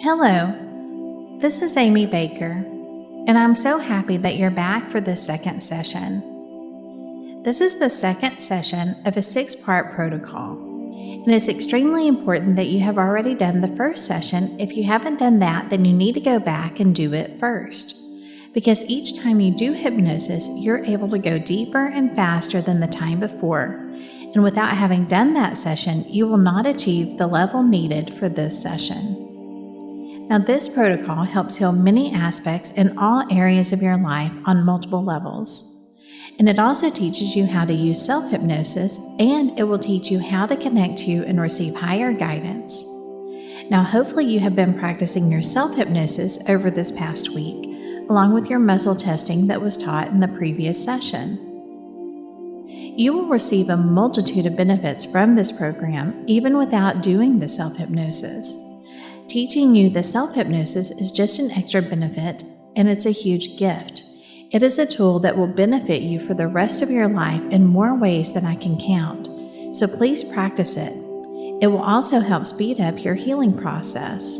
Hello, this is Amy Baker, and I'm so happy that you're back for this second session. This is the second session of a 6-part protocol, and it's extremely important that you have already done the first session. If you haven't done that, then you need to go back and do it first, because each time you do hypnosis, you're able to go deeper and faster than the time before, and without having done that session, you will not achieve the level needed for this session. Now, this protocol helps heal many aspects in all areas of your life on multiple levels. And it also teaches you how to use self-hypnosis, and it will teach you how to connect to and receive higher guidance. Now, hopefully you have been practicing your self-hypnosis over this past week, along with your muscle testing that was taught in the previous session. You will receive a multitude of benefits from this program, even without doing the self-hypnosis. Teaching you the self-hypnosis is just an extra benefit, and it's a huge gift. It is a tool that will benefit you for the rest of your life in more ways than I can count, so please practice it. It will also help speed up your healing process.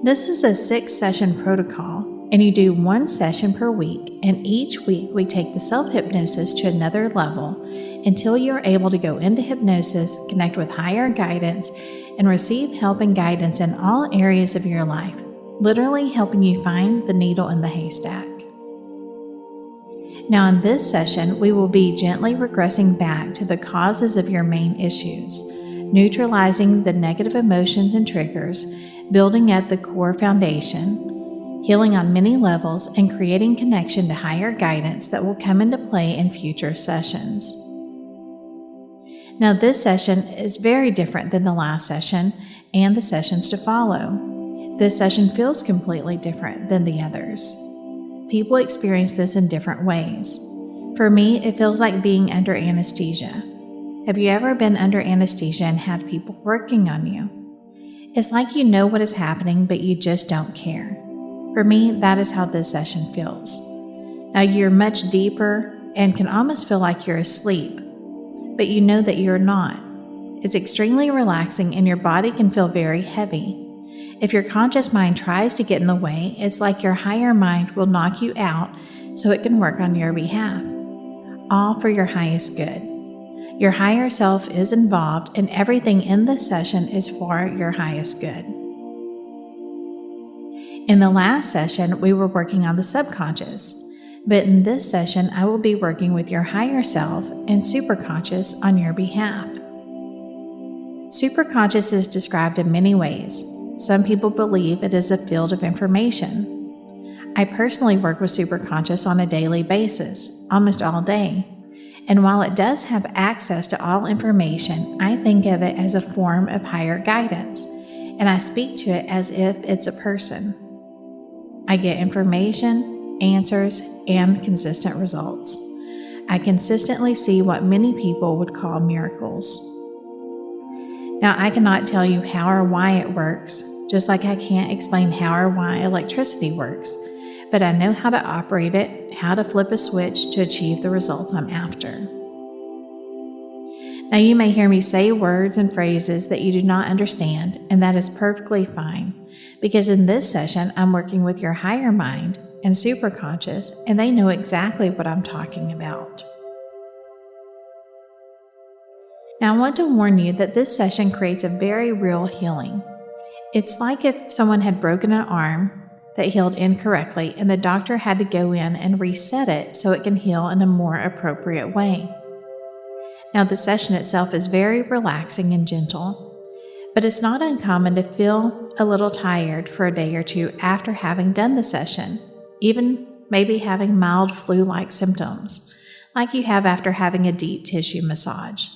This is a 6-session protocol, and you do 1 session per week, and each week we take the self-hypnosis to another level until you're able to go into hypnosis, connect with higher guidance, and receive help and guidance in all areas of your life, literally helping you find the needle in the haystack. Now, in this session, we will be gently regressing back to the causes of your main issues, neutralizing the negative emotions and triggers, building up the core foundation, healing on many levels, and creating connection to higher guidance that will come into play in future sessions. Now, this session is very different than the last session and the sessions to follow. This session feels completely different than the others. People experience this in different ways. For me, it feels like being under anesthesia. Have you ever been under anesthesia and had people working on you? It's like you know what is happening, but you just don't care. For me, that is how this session feels. Now, you're much deeper and can almost feel like you're asleep, but you know that you're not. It's extremely relaxing, and your body can feel very heavy. If your conscious mind tries to get in the way, it's like your higher mind will knock you out so it can work on your behalf, all for your highest good. Your higher self is involved, and everything in this session is for your highest good. In the last session, we were working on the subconscious, but in this session, I will be working with your higher self and superconscious on your behalf. Superconscious is described in many ways. Some people believe it is a field of information. I personally work with superconscious on a daily basis, almost all day. And while it does have access to all information, I think of it as a form of higher guidance, and I speak to it as if it's a person. I get information, answers, and consistent results. I consistently see what many people would call miracles. Now, I cannot tell you how or why it works, just like I can't explain how or why electricity works, but I know how to operate it, how to flip a switch to achieve the results I'm after. Now, you may hear me say words and phrases that you do not understand, and that is perfectly fine, because in this session, I'm working with your higher mind and superconscious, and they know exactly what I'm talking about. Now, I want to warn you that this session creates a very real healing. It's like if someone had broken an arm that healed incorrectly, and the doctor had to go in and reset it so it can heal in a more appropriate way. Now, the session itself is very relaxing and gentle, but it's not uncommon to feel a little tired for a day or two after having done the session, even maybe having mild flu-like symptoms, like you have after having a deep tissue massage.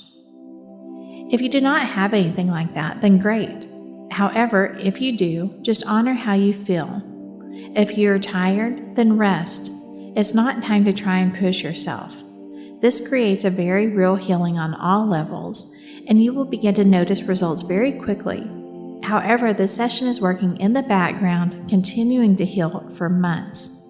If you do not have anything like that, then great. However, if you do, just honor how you feel. If you're tired, then rest. It's not time to try and push yourself. This creates a very real healing on all levels, and you will begin to notice results very quickly. However, the session is working in the background, continuing to heal for months.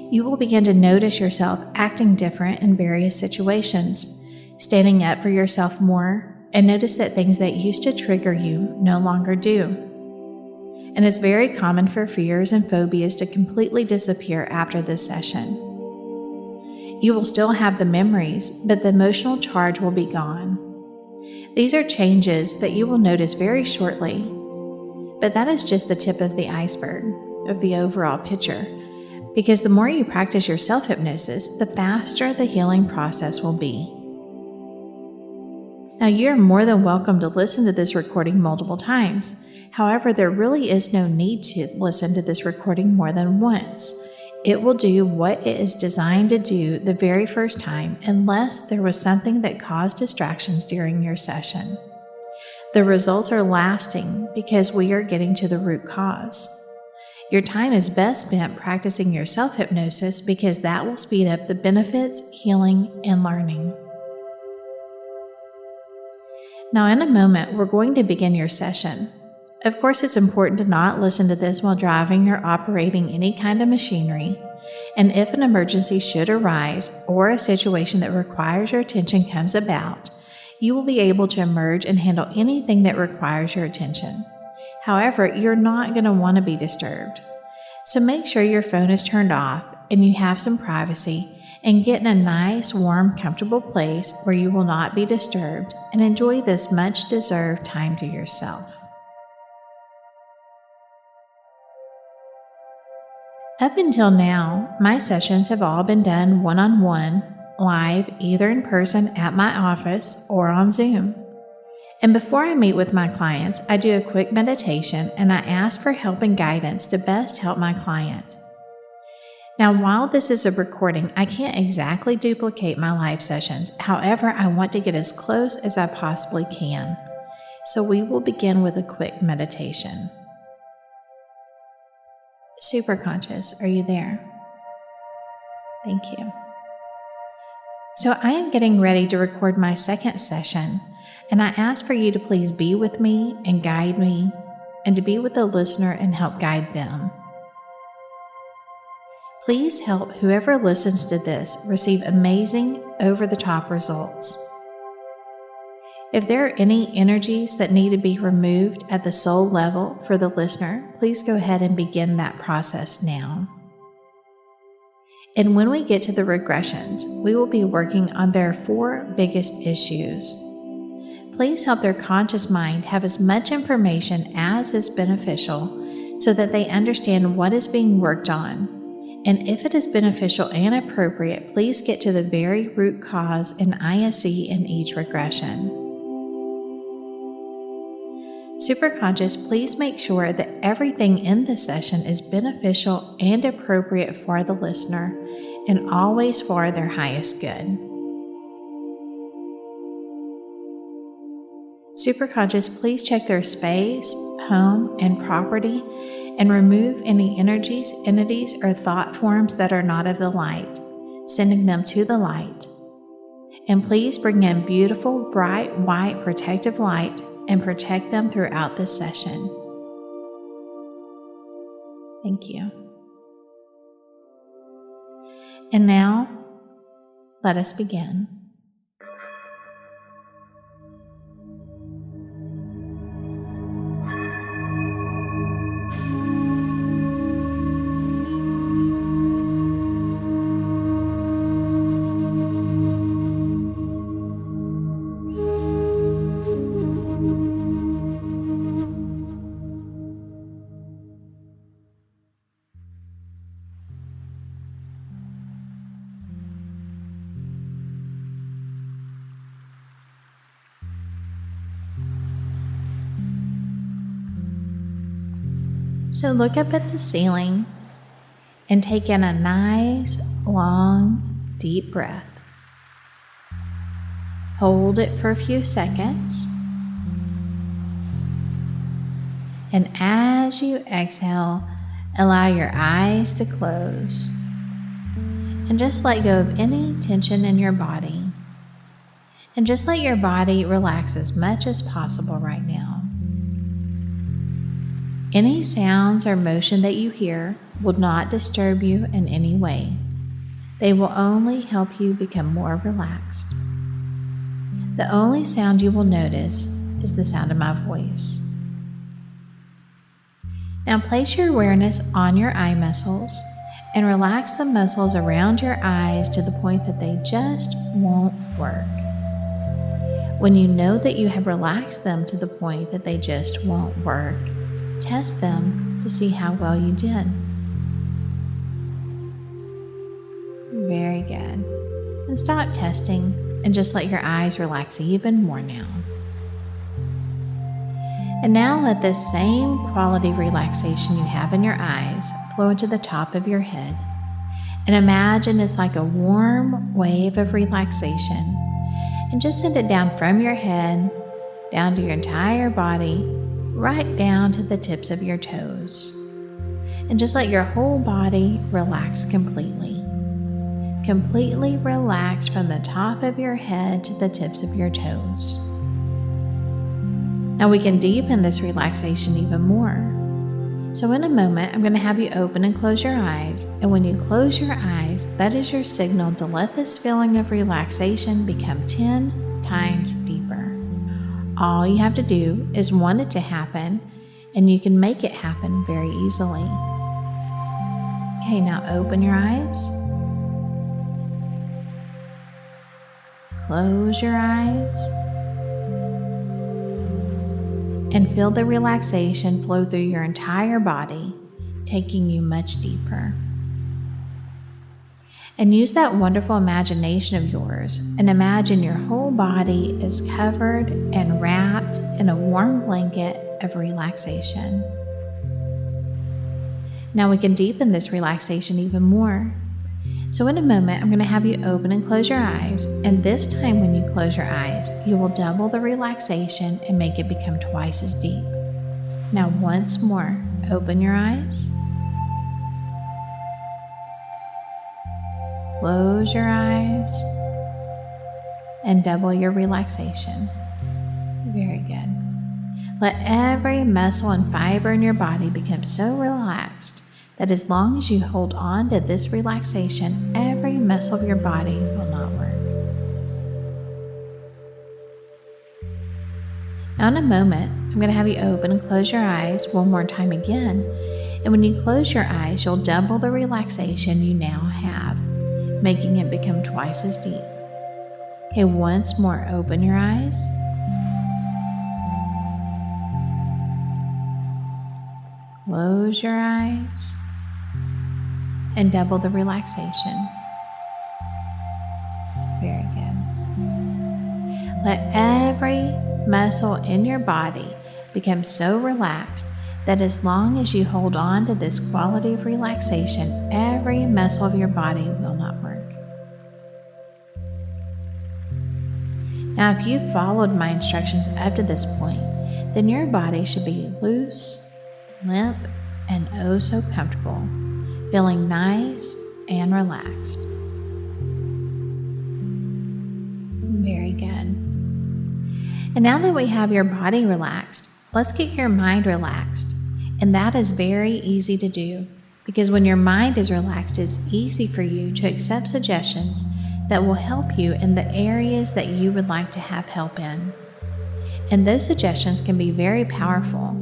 You will begin to notice yourself acting different in various situations, standing up for yourself more, and notice that things that used to trigger you no longer do. And it's very common for fears and phobias to completely disappear after this session. You will still have the memories, but the emotional charge will be gone. These are changes that you will notice very shortly, but that is just the tip of the iceberg of the overall picture, because the more you practice your self-hypnosis, the faster the healing process will be. Now, you're more than welcome to listen to this recording multiple times. However, there really is no need to listen to this recording more than once. It will do what it is designed to do the very first time, unless there was something that caused distractions during your session. The results are lasting because we are getting to the root cause. Your time is best spent practicing your self-hypnosis because that will speed up the benefits, healing, and learning. Now, in a moment, we're going to begin your session. Of course, it's important to not listen to this while driving or operating any kind of machinery, and if an emergency should arise or a situation that requires your attention comes about, you will be able to emerge and handle anything that requires your attention. However, you're not going to want to be disturbed. So make sure your phone is turned off and you have some privacy, and get in a nice, warm, comfortable place where you will not be disturbed, and enjoy this much-deserved time to yourself. Up until now, my sessions have all been done one-on-one, live, either in person at my office or on Zoom. And before I meet with my clients, I do a quick meditation and I ask for help and guidance to best help my client. Now, while this is a recording, I can't exactly duplicate my live sessions. However, I want to get as close as I possibly can. So we will begin with a quick meditation. Superconscious, are you there? Thank you. So I am getting ready to record my second session, and I ask for you to please be with me and guide me, and to be with the listener and help guide them. Please help whoever listens to this receive amazing, over-the-top results. If there are any energies that need to be removed at the soul level for the listener, please go ahead and begin that process now. And when we get to the regressions, we will be working on their 4 biggest issues. Please help their conscious mind have as much information as is beneficial so that they understand what is being worked on. And if it is beneficial and appropriate, please get to the very root cause and ISE in each regression. Superconscious, please make sure that everything in this session is beneficial and appropriate for the listener, and always for their highest good. Superconscious, please check their space, home, and property, and remove any energies, entities, or thought forms that are not of the light, sending them to the light. And please bring in beautiful, bright, white, protective light and protect them throughout this session. Thank you. And now, let us begin. So look up at the ceiling and take in a nice, long, deep breath. Hold it for a few seconds. And as you exhale, allow your eyes to close. And just let go of any tension in your body. And just let your body relax as much as possible right now. Any sounds or motion that you hear will not disturb you in any way. They will only help you become more relaxed. The only sound you will notice is the sound of my voice. Now place your awareness on your eye muscles and relax the muscles around your eyes to the point that they just won't work. When you know that you have relaxed them to the point that they just won't work, test them to see how well you did. Very good. And stop testing and just let your eyes relax even more now. And now let this same quality relaxation you have in your eyes flow into the top of your head. And imagine it's like a warm wave of relaxation. And just send it down from your head, down to your entire body, right down to the tips of your toes. And just let your whole body relax completely. Completely relax from the top of your head to the tips of your toes. Now we can deepen this relaxation even more. So in a moment, I'm going to have you open and close your eyes. And when you close your eyes, that is your signal to let this feeling of relaxation become 10 times deeper. All you have to do is want it to happen, and you can make it happen very easily. Okay, now open your eyes. Close your eyes. And feel the relaxation flow through your entire body, taking you much deeper. And use that wonderful imagination of yours and imagine your whole body is covered and wrapped in a warm blanket of relaxation. Now we can deepen this relaxation even more. So in a moment, I'm going to have you open and close your eyes, and this time when you close your eyes, you will double the relaxation and make it become twice as deep. Now once more, open your eyes. Close your eyes and double your relaxation. Very good. Let every muscle and fiber in your body become so relaxed that as long as you hold on to this relaxation, every muscle of your body will not work. Now in a moment, I'm going to have you open and close your eyes one more time again. And when you close your eyes, you'll double the relaxation you now have, making it become twice as deep. Okay, once more, open your eyes. Close your eyes and double the relaxation. Very good. Let every muscle in your body become so relaxed that as long as you hold on to this quality of relaxation, every muscle of your body will not work. Now, if you've followed my instructions up to this point, then your body should be loose, limp, and oh so comfortable, feeling nice and relaxed. Very good. And now that we have your body relaxed, let's get your mind relaxed. And that is very easy to do, because when your mind is relaxed, it's easy for you to accept suggestions that will help you in the areas that you would like to have help in. And those suggestions can be very powerful.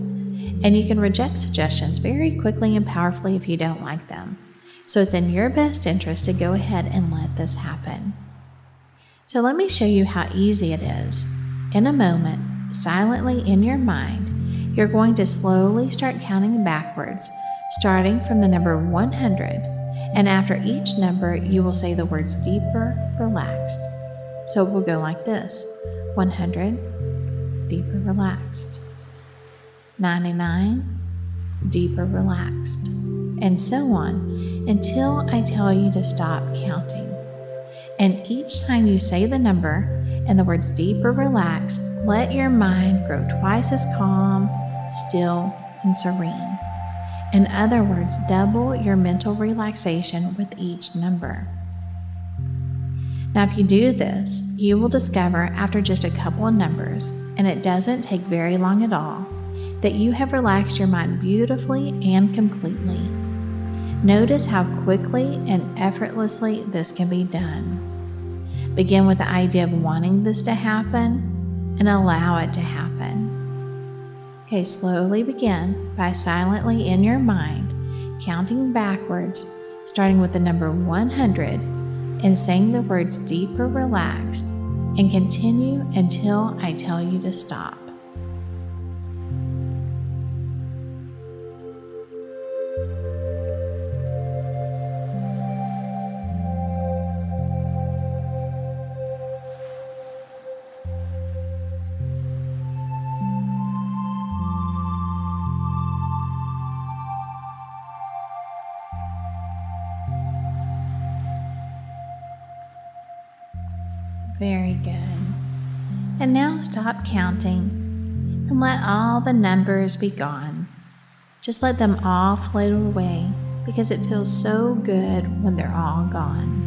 And you can reject suggestions very quickly and powerfully if you don't like them. So it's in your best interest to go ahead and let this happen. So let me show you how easy it is. In a moment, silently in your mind, you're going to slowly start counting backwards, starting from the number 100. And after each number, you will say the words deeper, relaxed. So it will go like this: 100, deeper, relaxed. 99, deeper, relaxed, and so on until I tell you to stop counting. And each time you say the number and the words deeper, relaxed, let your mind grow twice as calm, still, and serene. In other words, double your mental relaxation with each number. Now, if you do this, you will discover after just a couple of numbers, and it doesn't take very long at all, that you have relaxed your mind beautifully and completely. Notice how quickly and effortlessly this can be done. Begin with the idea of wanting this to happen and allow it to happen. Okay, slowly begin by silently in your mind counting backwards, starting with the number 100 and saying the words deeper relaxed, and continue until I tell you to stop. Very good. And now stop counting and let all the numbers be gone. Just let them all float away because it feels so good when they're all gone.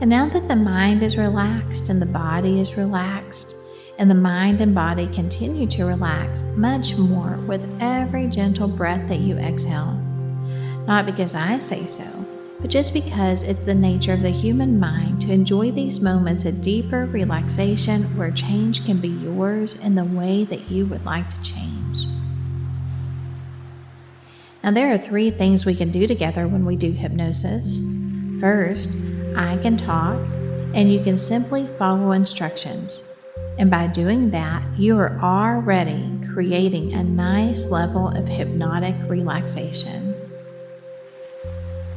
And now that the mind is relaxed and the body is relaxed, and the mind and body continue to relax much more with every gentle breath that you exhale. Not because I say so, but just because it's the nature of the human mind to enjoy these moments of deeper relaxation where change can be yours in the way that you would like to change. Now, there are 3 things we can do together when we do hypnosis. First, I can talk, and you can simply follow instructions. And by doing that, you are already creating a nice level of hypnotic relaxation.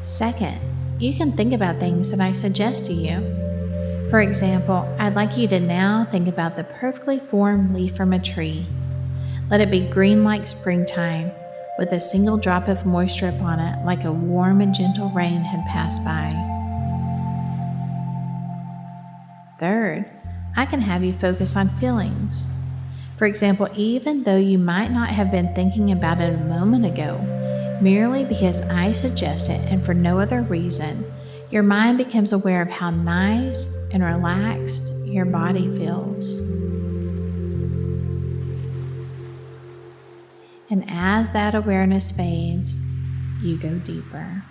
Second, you can think about things that I suggest to you. For example, I'd like you to now think about the perfectly formed leaf from a tree. Let it be green like springtime, with a single drop of moisture upon it, like a warm and gentle rain had passed by. Third, I can have you focus on feelings. For example, even though you might not have been thinking about it a moment ago, merely because I suggest it and for no other reason, your mind becomes aware of how nice and relaxed your body feels. And as that awareness fades, you go deeper.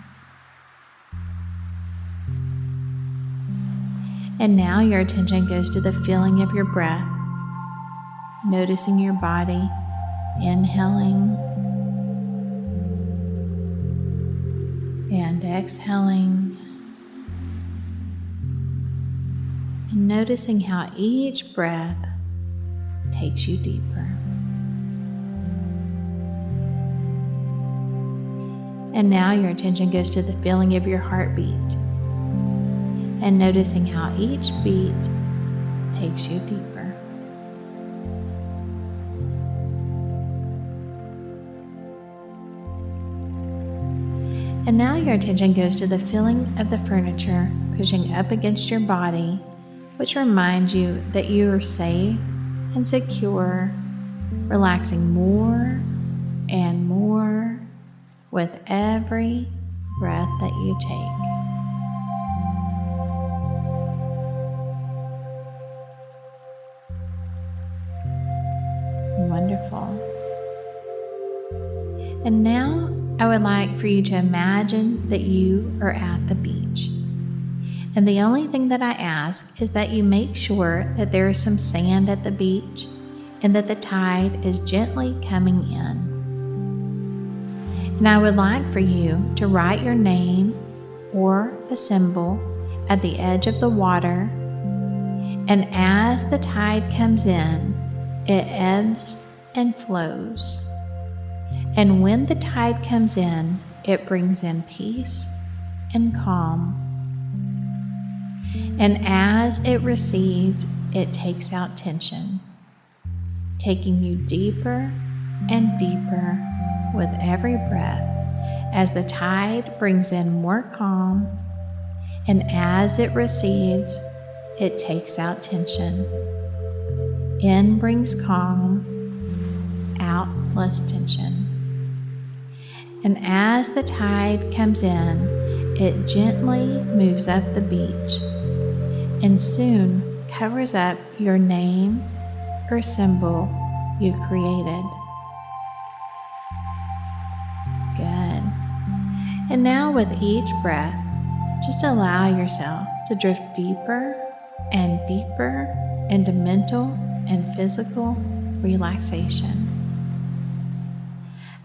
And now your attention goes to the feeling of your breath, noticing your body, inhaling and exhaling, and noticing how each breath takes you deeper. And now your attention goes to the feeling of your heartbeat, and noticing how each beat takes you deeper. And now your attention goes to the feeling of the furniture pushing up against your body, which reminds you that you are safe and secure, relaxing more and more with every breath that you take. Wonderful. And now I would like for you to imagine that you are at the beach. And the only thing that I ask is that you make sure that there is some sand at the beach and that the tide is gently coming in. And I would like for you to write your name or a symbol at the edge of the water. And as the tide comes in, it ebbs and flows. And when the tide comes in, it brings in peace and calm. And as it recedes, it takes out tension, taking you deeper and deeper with every breath as the tide brings in more calm, and as it recedes, it takes out tension. In brings calm, out less tension. And as the tide comes in, it gently moves up the beach and soon covers up your name or symbol you created. Good. And now with each breath, just allow yourself to drift deeper and deeper into mental and physical relaxation.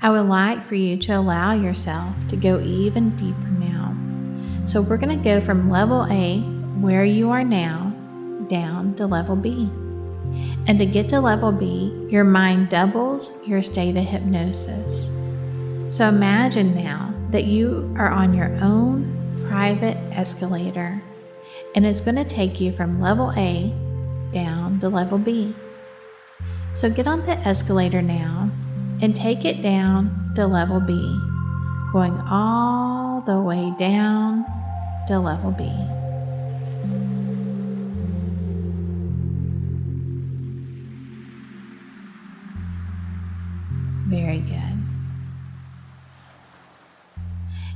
I would like for you to allow yourself to go even deeper now. So we're going to go from level A, where you are now, down to level B. And to get to level B, your mind doubles your state of hypnosis. So imagine now that you are on your own private escalator, and it's going to take you from level A down to level B. So get on the escalator now and take it down to level B, going all the way down to level B. Very good.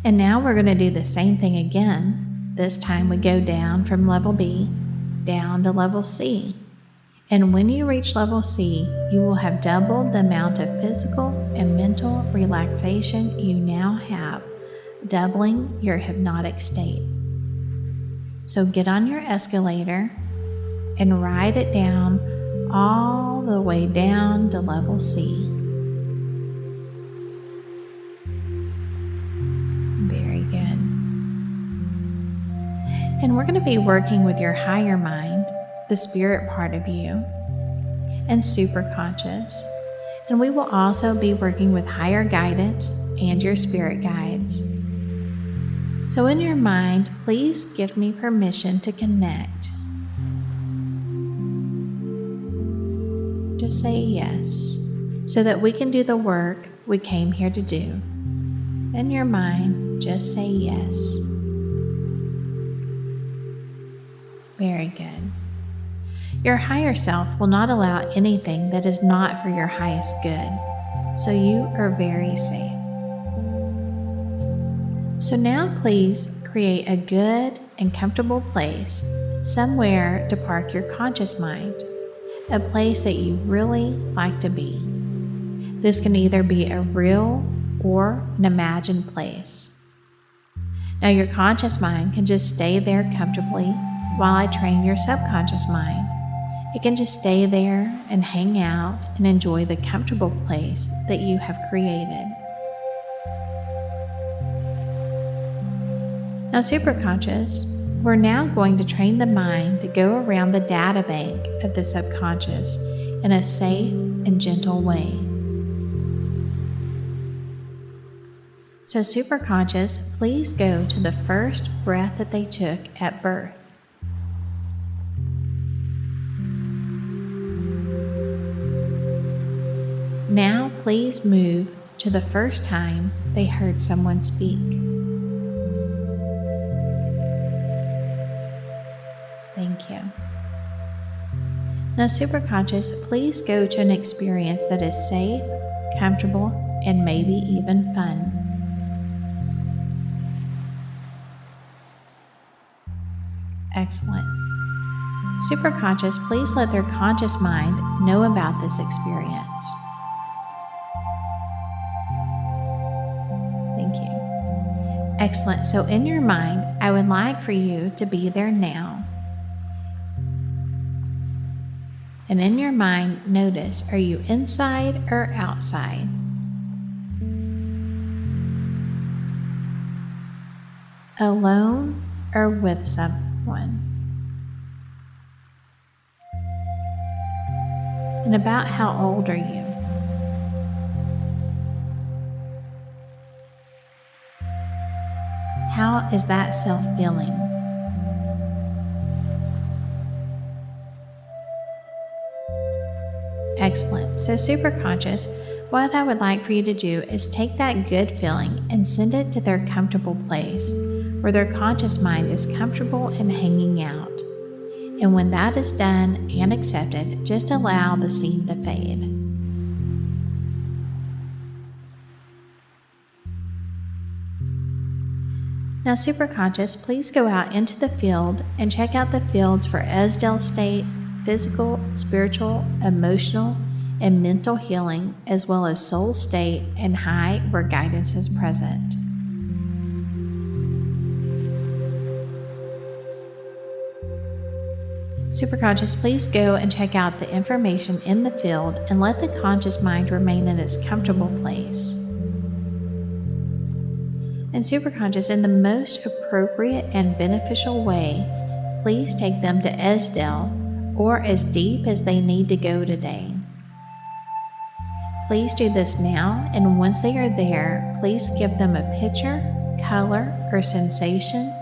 And now we're going to do the same thing again. This time we go down from level B down to level C. And when you reach level C, you will have doubled the amount of physical and mental relaxation you now have, doubling your hypnotic state. So get on your escalator and ride it down all the way down to level C. Very good. And we're going to be working with your higher mind, the spirit part of you, and superconscious. And we will also be working with higher guidance and your spirit guides. So in your mind, please give me permission to connect. Just say yes, so that we can do the work we came here to do. In your mind, just say yes. Very good. Your higher self will not allow anything that is not for your highest good, so you are very safe. So now please create a good and comfortable place, somewhere to park your conscious mind, a place that you really like to be. This can either be a real or an imagined place. Now your conscious mind can just stay there comfortably while I train your subconscious mind. It can just stay there and hang out and enjoy the comfortable place that you have created. Now, superconscious, we're now going to train the mind to go around the data bank of the subconscious in a safe and gentle way. So, superconscious, please go to the first breath that they took at birth. Now, please move to the first time they heard someone speak. Thank you. Now, superconscious, please go to an experience that is safe, comfortable, and maybe even fun. Excellent. Superconscious, please let their conscious mind know about this experience. Thank you. Excellent. So in your mind, I would like for you to be there now. And in your mind, notice, are you inside or outside? Alone or with someone? And about how old are you? How is that self feeling? Excellent. So superconscious, what I would like for you to do is take that good feeling and send it to their comfortable place, where their conscious mind is comfortable and hanging out. And when that is done and accepted, just allow the scene to fade. Now, superconscious, please go out into the field and check out the fields for Esdale state, physical, spiritual, emotional, and mental healing, as well as soul state and high where guidance is present. Superconscious, please go and check out the information in the field and let the conscious mind remain in its comfortable place. And Superconscious, in the most appropriate and beneficial way, please take them to Esdell or as deep as they need to go today. Please do this now, and once they are there, please give them a picture, color, or sensation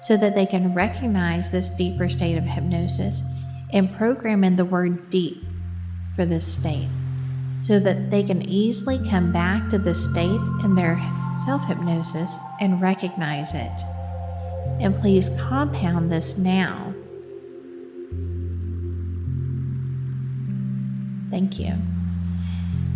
so that they can recognize this deeper state of hypnosis and program in the word deep for this state so that they can easily come back to this state in their self-hypnosis and recognize it. And please compound this now. Thank you.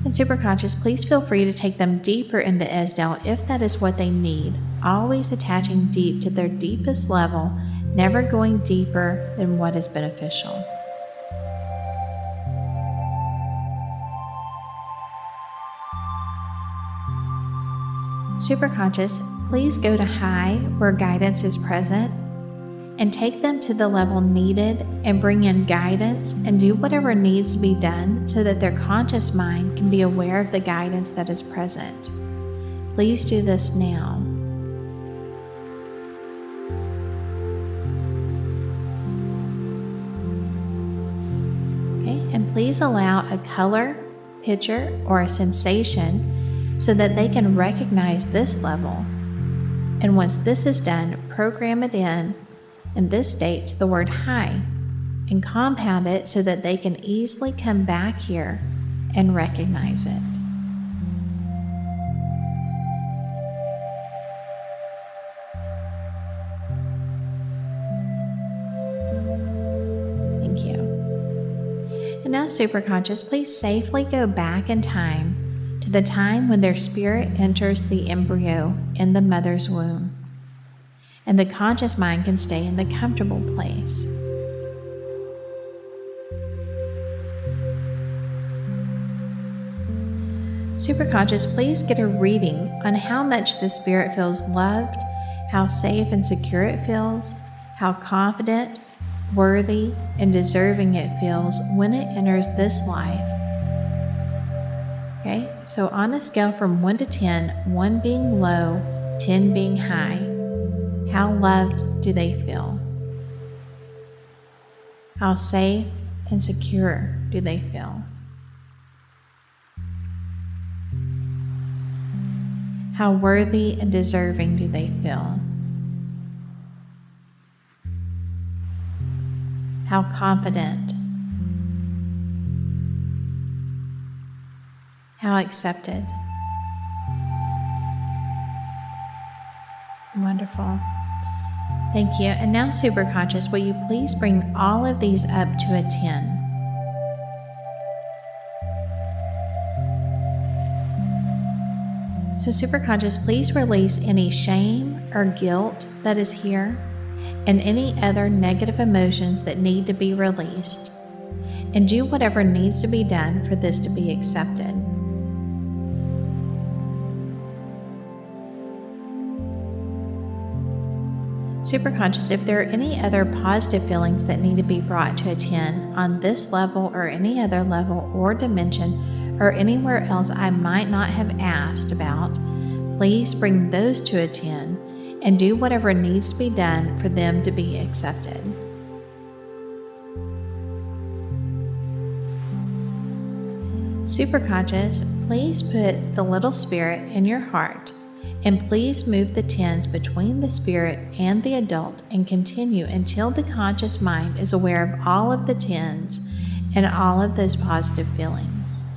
And Superconscious, please feel free to take them deeper into Esdell if that is what they need, always attaching deep to their deepest level, never going deeper than what is beneficial. Superconscious, please go to high where guidance is present and take them to the level needed and bring in guidance and do whatever needs to be done so that their conscious mind can be aware of the guidance that is present. Please do this now. Okay, and please allow a color, picture, or a sensation so that they can recognize this level. And once this is done, program it in this state to the word high and compound it so that they can easily come back here and recognize it. Thank you. And now, Superconscious, please safely go back in time to the time when their spirit enters the embryo in the mother's womb, and the conscious mind can stay in the comfortable place. Superconscious, please get a reading on how much the spirit feels loved, how safe and secure it feels, how confident, worthy, and deserving it feels when it enters this life. Okay, so on a scale from 1 to 10, 1 being low, 10 being high, how loved do they feel? How safe and secure do they feel? How worthy and deserving do they feel? How confident? How accepted? Wonderful. Thank you. And now, Superconscious, will you please bring all of these up to a 10? So, Superconscious, please release any shame or guilt that is here and any other negative emotions that need to be released, and do whatever needs to be done for this to be accepted. Superconscious, if there are any other positive feelings that need to be brought to a 10 on this level or any other level or dimension or anywhere else I might not have asked about, please bring those to a 10 and do whatever needs to be done for them to be accepted. Superconscious, please put the little spirit in your heart. And please move the 10s between the spirit and the adult and continue until the conscious mind is aware of all of the 10s and all of those positive feelings.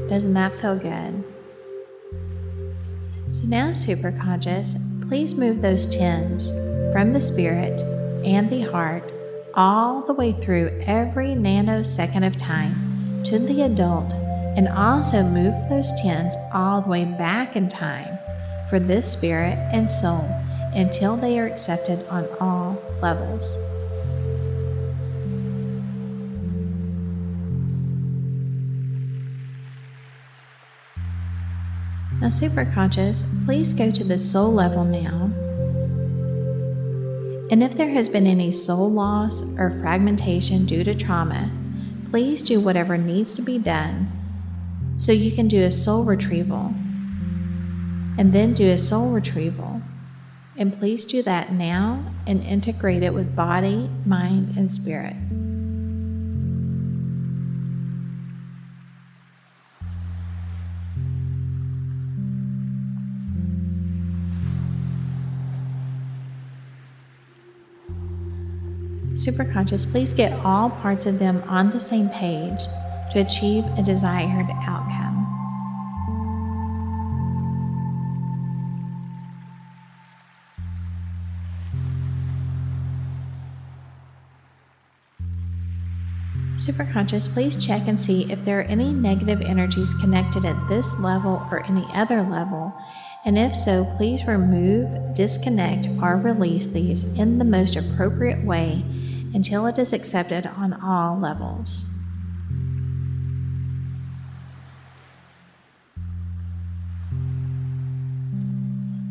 Doesn't that feel good? So now, Superconscious, please move those 10s from the spirit and the heart all the way through every nanosecond of time to the adult, and also move those 10s all the way back in time for this spirit and soul until they are accepted on all levels. Now, superconscious, please go to the soul level now. And if there has been any soul loss or fragmentation due to trauma, please do whatever needs to be done so you can do a soul retrieval, and then do a soul retrieval. And please do that now and integrate it with body, mind, and spirit. Superconscious, please get all parts of them on the same page to achieve a desired outcome. Superconscious, please check and see if there are any negative energies connected at this level or any other level, and if so, please remove, disconnect, or release these in the most appropriate way until it is accepted on all levels.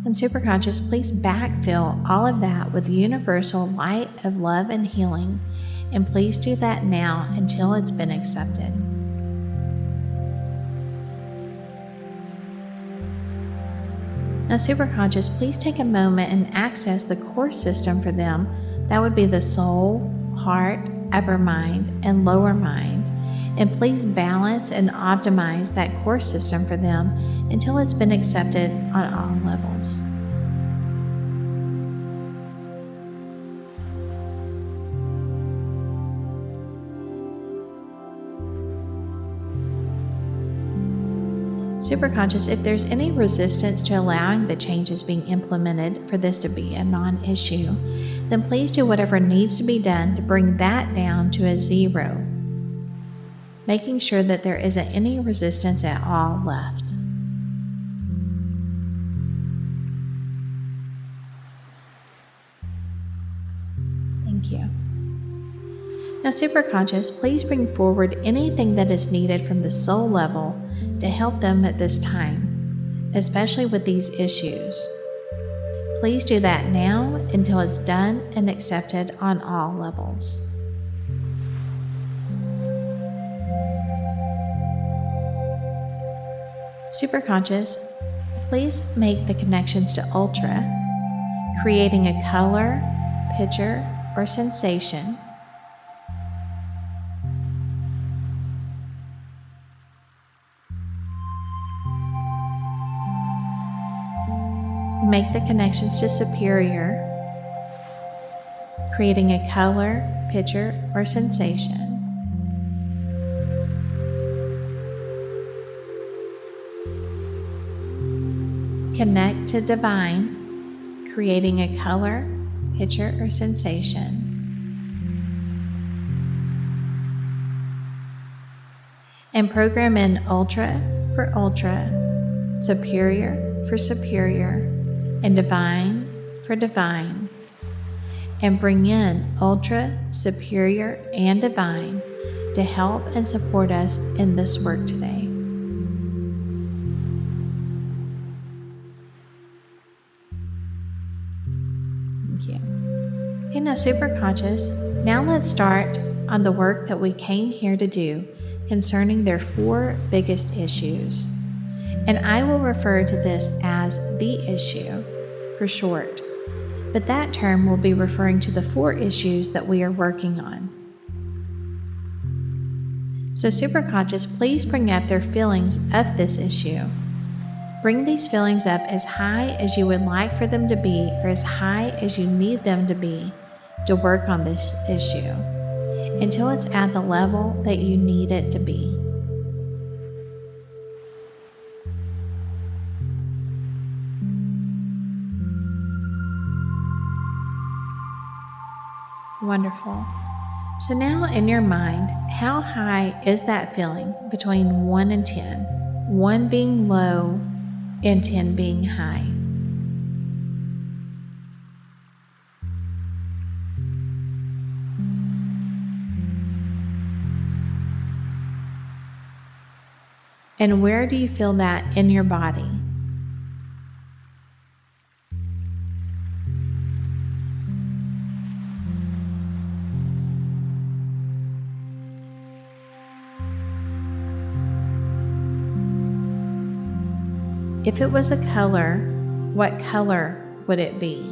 And superconscious, please backfill all of that with universal light of love and healing, and please do that now until it's been accepted. Now, superconscious, please take a moment and access the core system for them. That would be the soul, heart, upper mind, and lower mind. And please balance and optimize that core system for them until it's been accepted on all levels. Superconscious, if there's any resistance to allowing the changes being implemented for this to be a non-issue, then please do whatever needs to be done to bring that down to a 0, making sure that there isn't any resistance at all left. Thank you. Now, superconscious, please bring forward anything that is needed from the soul level to help them at this time, especially with these issues. Please do that now until it's done and accepted on all levels. Superconscious, please make the connections to Ultra, creating a color, picture, or sensation. Make the connections to Superior, creating a color, picture, or sensation. Connect to Divine, creating a color, picture, or sensation. And program in Ultra for Ultra, Superior for Superior, and Divine for Divine, and bring in Ultra, Superior, and Divine to help and support us in this work today. Thank you. Okay, now superconscious, now let's start on the work that we came here to do concerning their 4 biggest issues. And I will refer to this as the issue for short, but that term will be referring to the 4 issues that we are working on. So superconscious, please bring up their feelings of this issue. Bring these feelings up as high as you would like for them to be, or as high as you need them to be to work on this issue, until it's at the level that you need it to be. Wonderful. So now in your mind, how high is that feeling between 1 and 10? 1 being low and 10 being high. And where do you feel that in your body? If it was a color, what color would it be?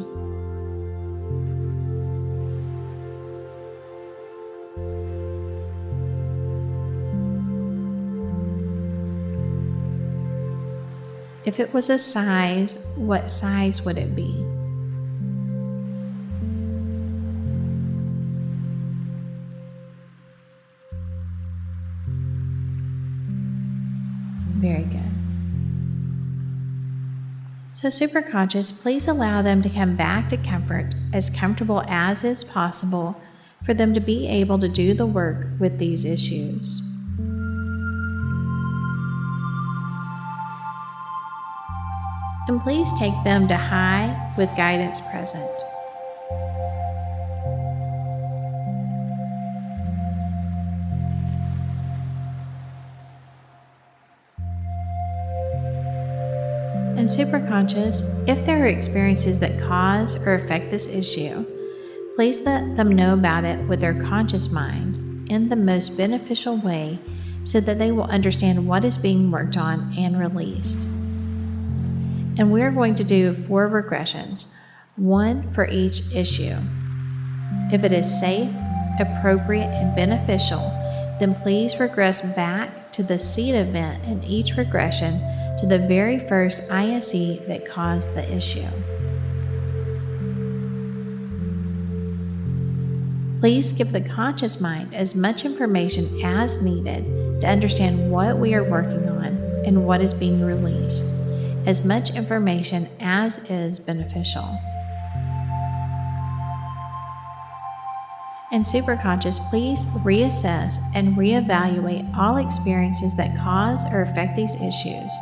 If it was a size, what size would it be? Very good. So superconscious, please allow them to come back to comfort, as comfortable as is possible for them to be able to do the work with these issues. And please take them to high with guidance present. And superconscious, if there are experiences that cause or affect this issue, please let them know about it with their conscious mind in the most beneficial way so that they will understand what is being worked on and released. And we're going to do 4 regressions, 1 for each issue. If it is safe, appropriate, and beneficial, then please regress back to the seed event in each regression to the very first ISE that caused the issue. Please give the conscious mind as much information as needed to understand what we are working on and what is being released, as much information as is beneficial. And superconscious, please reassess and reevaluate all experiences that cause or affect these issues.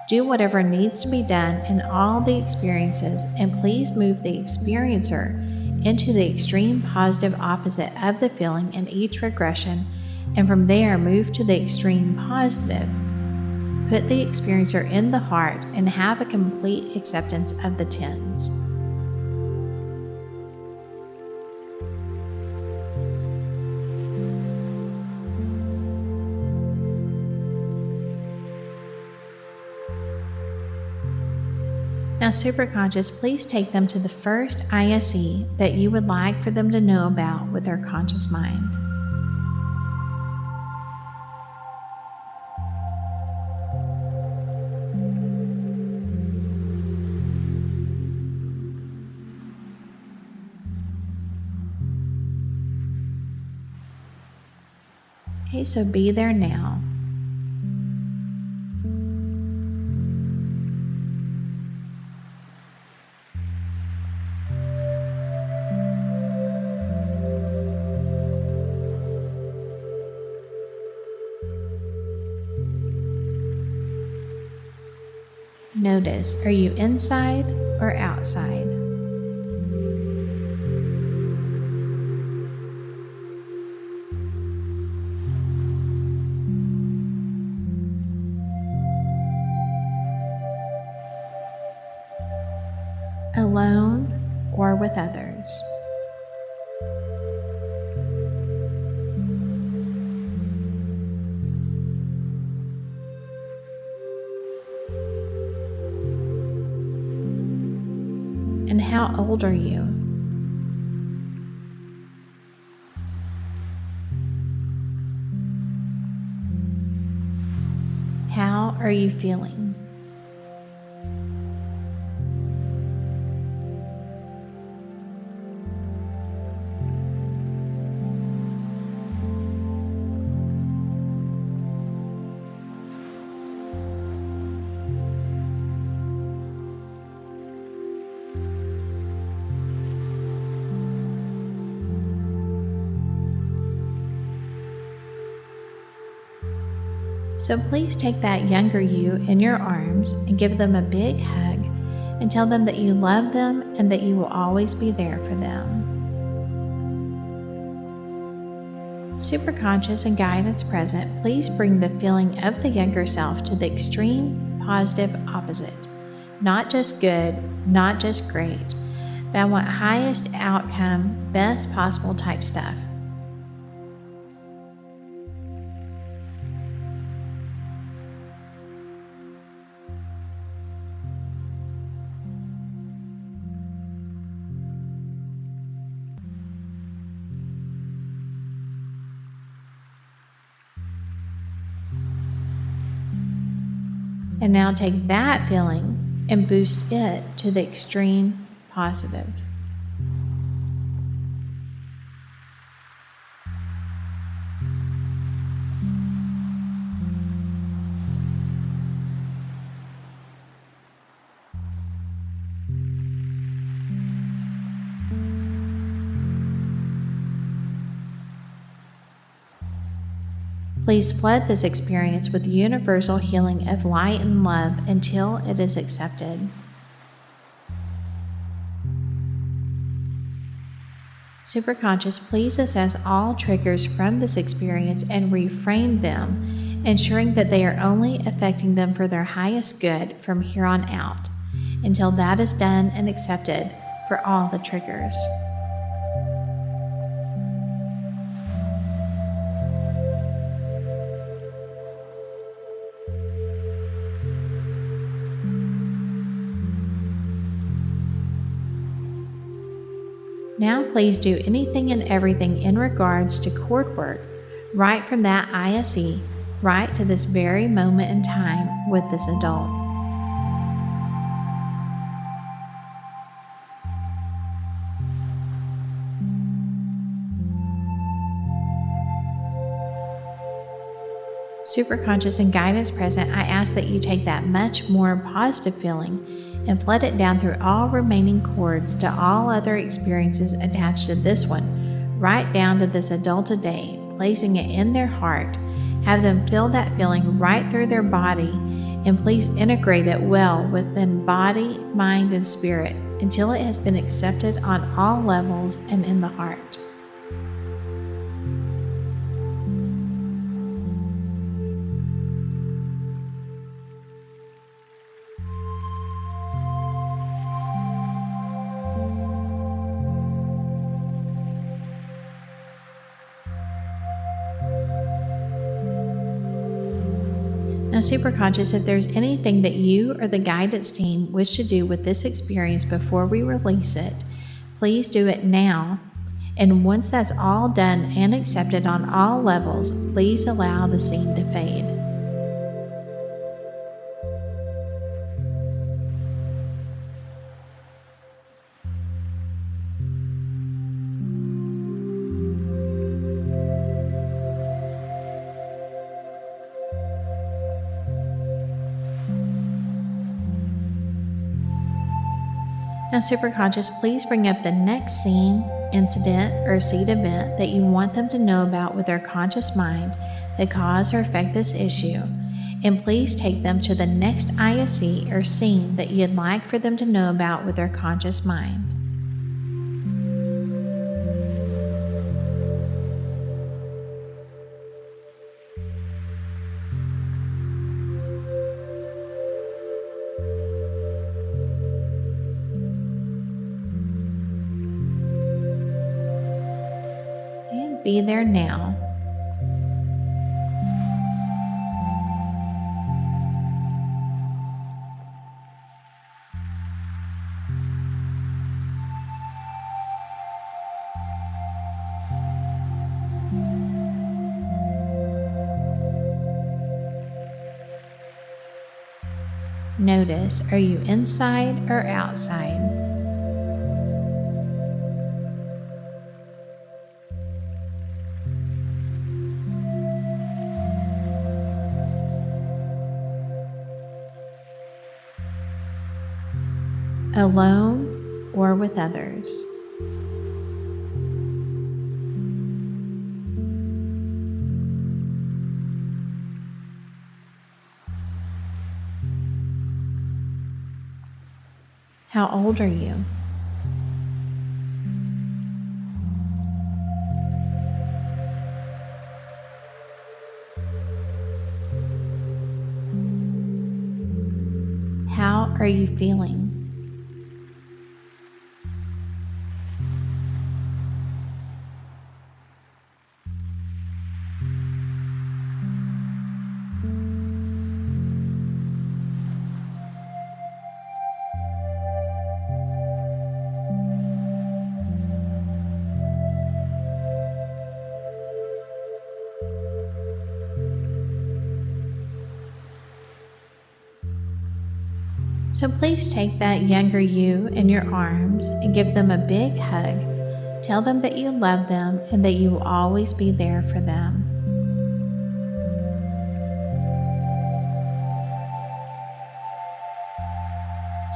Do whatever needs to be done in all the experiences, and please move the experiencer into the extreme positive opposite of the feeling in each regression, and from there move to the extreme positive. Put the experiencer in the heart and have a complete acceptance of the tens. Now, superconscious, please take them to the first ISE that you would like for them to know about with their conscious mind. Okay, so be there now. Notice, are you inside or outside? Alone or with others? And how old are you? How are you feeling? So please take that younger you in your arms and give them a big hug and tell them that you love them and that you will always be there for them. Superconscious and guidance present, please bring the feeling of the younger self to the extreme positive opposite. Not just good, not just great, but I want highest outcome, best possible type stuff. And now take that feeling and boost it to the extreme positive. Please flood this experience with universal healing of light and love until it is accepted. Superconscious, please assess all triggers from this experience and reframe them, ensuring that they are only affecting them for their highest good from here on out, until that is done and accepted for all the triggers. Now please do anything and everything in regards to cord work, right from that ISE, right to this very moment in time with this adult. Superconscious and guidance present, I ask that you take that much more positive feeling and flood it down through all remaining cords to all other experiences attached to this one, right down to this adult today, placing it in their heart. Have them feel that feeling right through their body, and please integrate it well within body, mind, and spirit until it has been accepted on all levels and in the heart. Now, Superconscious, if there's anything that you or the guidance team wish to do with this experience before we release it, please do it now. And once that's all done and accepted on all levels, please allow the scene to fade. Now, Superconscious, please bring up the next scene, incident, or seed event that you want them to know about with their conscious mind that cause or affect this issue, and please take them to the next ISE or scene that you'd like for them to know about with their conscious mind. Be there now. Notice, are you inside or outside? Alone or with others? How old are you? How are you feeling? So please take that younger you in your arms and give them a big hug. Tell them that you love them and that you will always be there for them.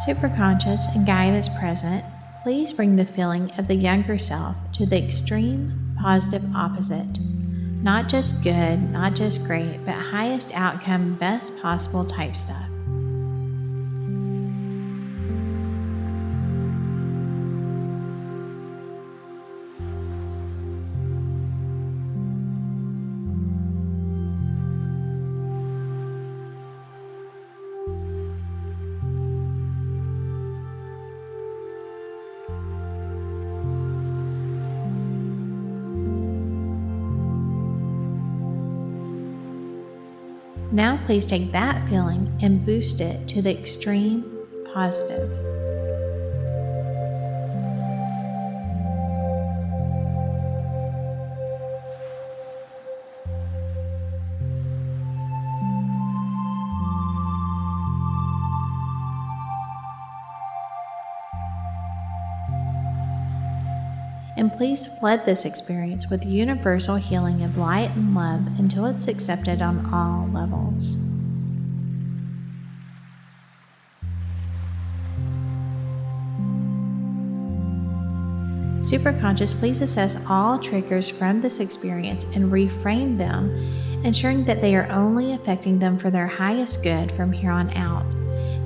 Superconscious and guidance present, please bring the feeling of the younger self to the extreme positive opposite. Not just good, not just great, but highest outcome, best possible type stuff. Now please take that feeling and boost it to the extreme positive. And please flood this experience with universal healing of light and love until it's accepted on all levels. Superconscious, please assess all triggers from this experience and reframe them, ensuring that they are only affecting them for their highest good from here on out.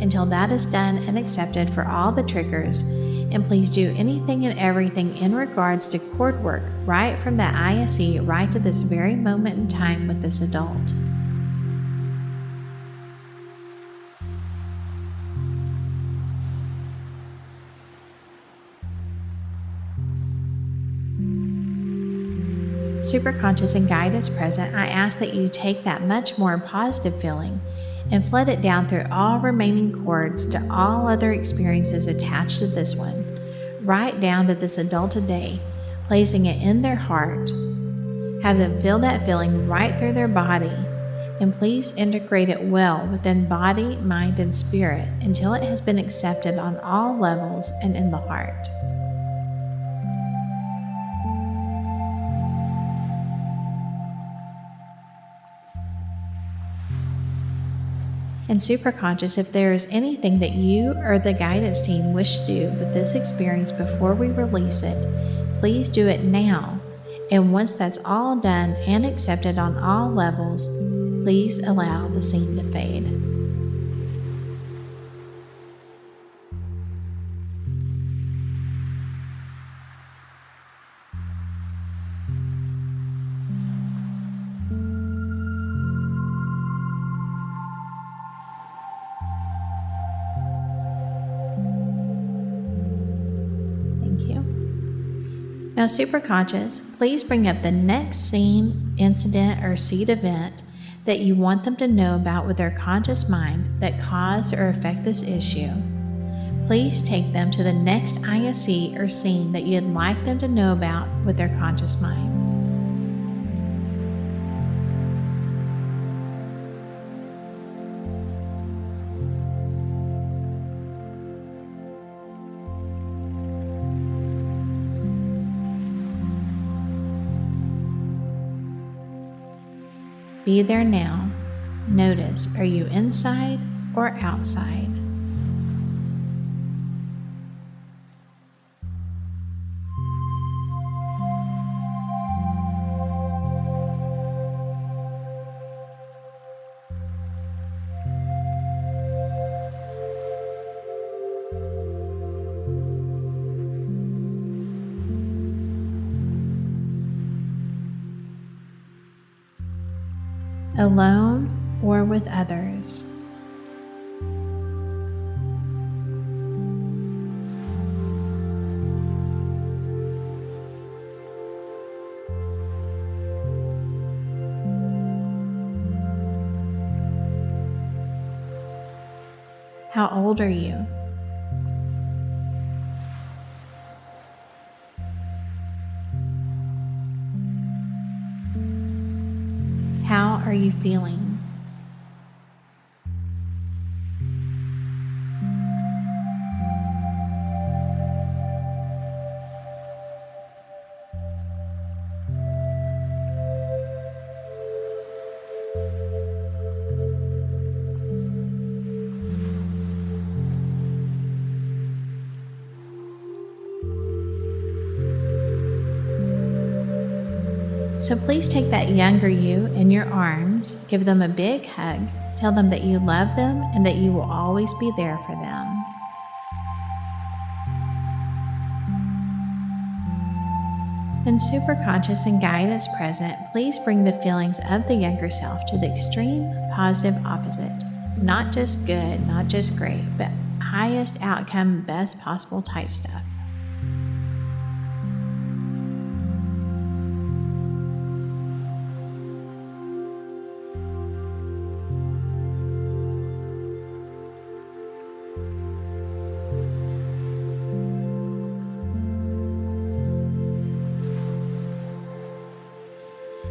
Until that is done and accepted for all the triggers, and please do anything and everything in regards to cord work right from that ISE right to this very moment in time with this adult. Superconscious and guidance present, I ask that you take that much more positive feeling and flood it down through all remaining cords to all other experiences attached to this one, right down to this adult today, placing it in their heart. Have them feel that feeling right through their body, and please integrate it well within body, mind, and spirit until it has been accepted on all levels and in the heart. And superconscious, if there is anything that you or the guidance team wish to do with this experience before we release it, please do it now. And once that's all done and accepted on all levels, please allow the scene to fade. Now, superconscious, please bring up the next scene, incident, or seed event that you want them to know about with their conscious mind that caused or affect this issue. Please take them to the next ISE or scene that you'd like them to know about with their conscious mind. Be there now. Notice, are you inside or outside? Alone or with others? How old are you? How are you feeling? So please take that younger you in your arms, give them a big hug, tell them that you love them and that you will always be there for them. When superconscious and guide is present, please bring the feelings of the younger self to the extreme positive opposite. Not just good, not just great, but highest outcome, best possible type stuff.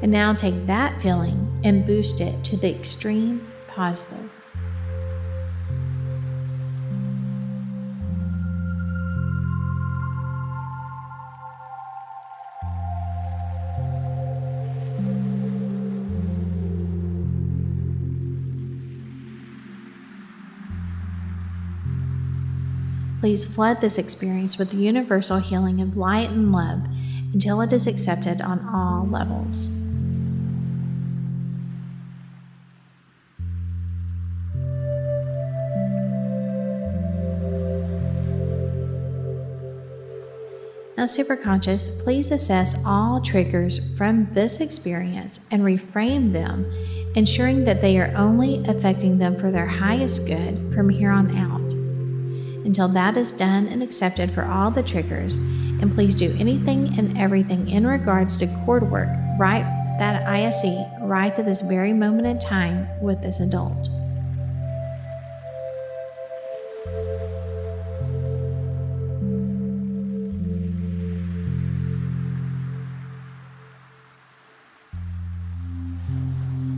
And now take that feeling and boost it to the extreme positive. Please flood this experience with the universal healing of light and love until it is accepted on all levels. Now, superconscious, please assess all triggers from this experience and reframe them, ensuring that they are only affecting them for their highest good from here on out. Until that is done and accepted for all the triggers, and please do anything and everything in regards to cord work, right that ISE, right to this very moment in time with this adult.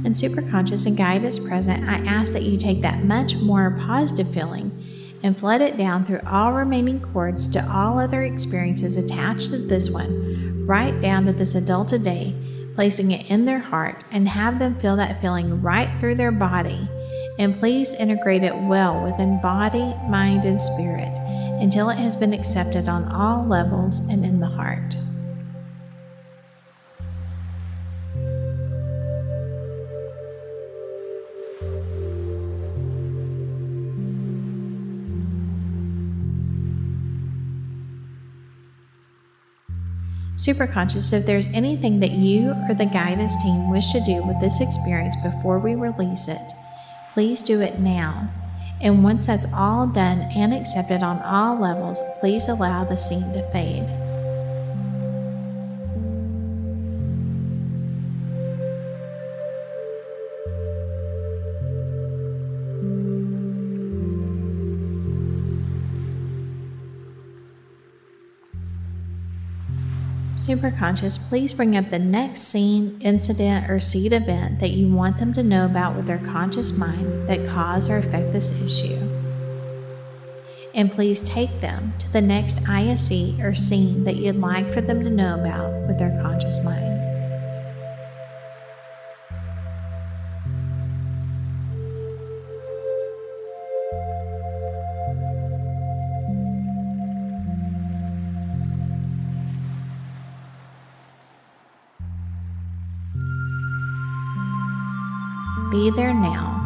And superconscious and guide is present, I ask that you take that much more positive feeling and flood it down through all remaining cords to all other experiences attached to this one, right down to this adult today, placing it in their heart, and have them feel that feeling right through their body. And please integrate it well within body, mind, and spirit until it has been accepted on all levels and in the heart. Superconscious, if there's anything that you or the guidance team wish to do with this experience before we release it, please do it now. And once that's all done and accepted on all levels, please allow the scene to fade. Superconscious, please bring up the next scene, incident, or seed event that you want them to know about with their conscious mind that cause or affect this issue. And please take them to the next ISE or scene that you'd like for them to know about with their conscious mind. Be there now.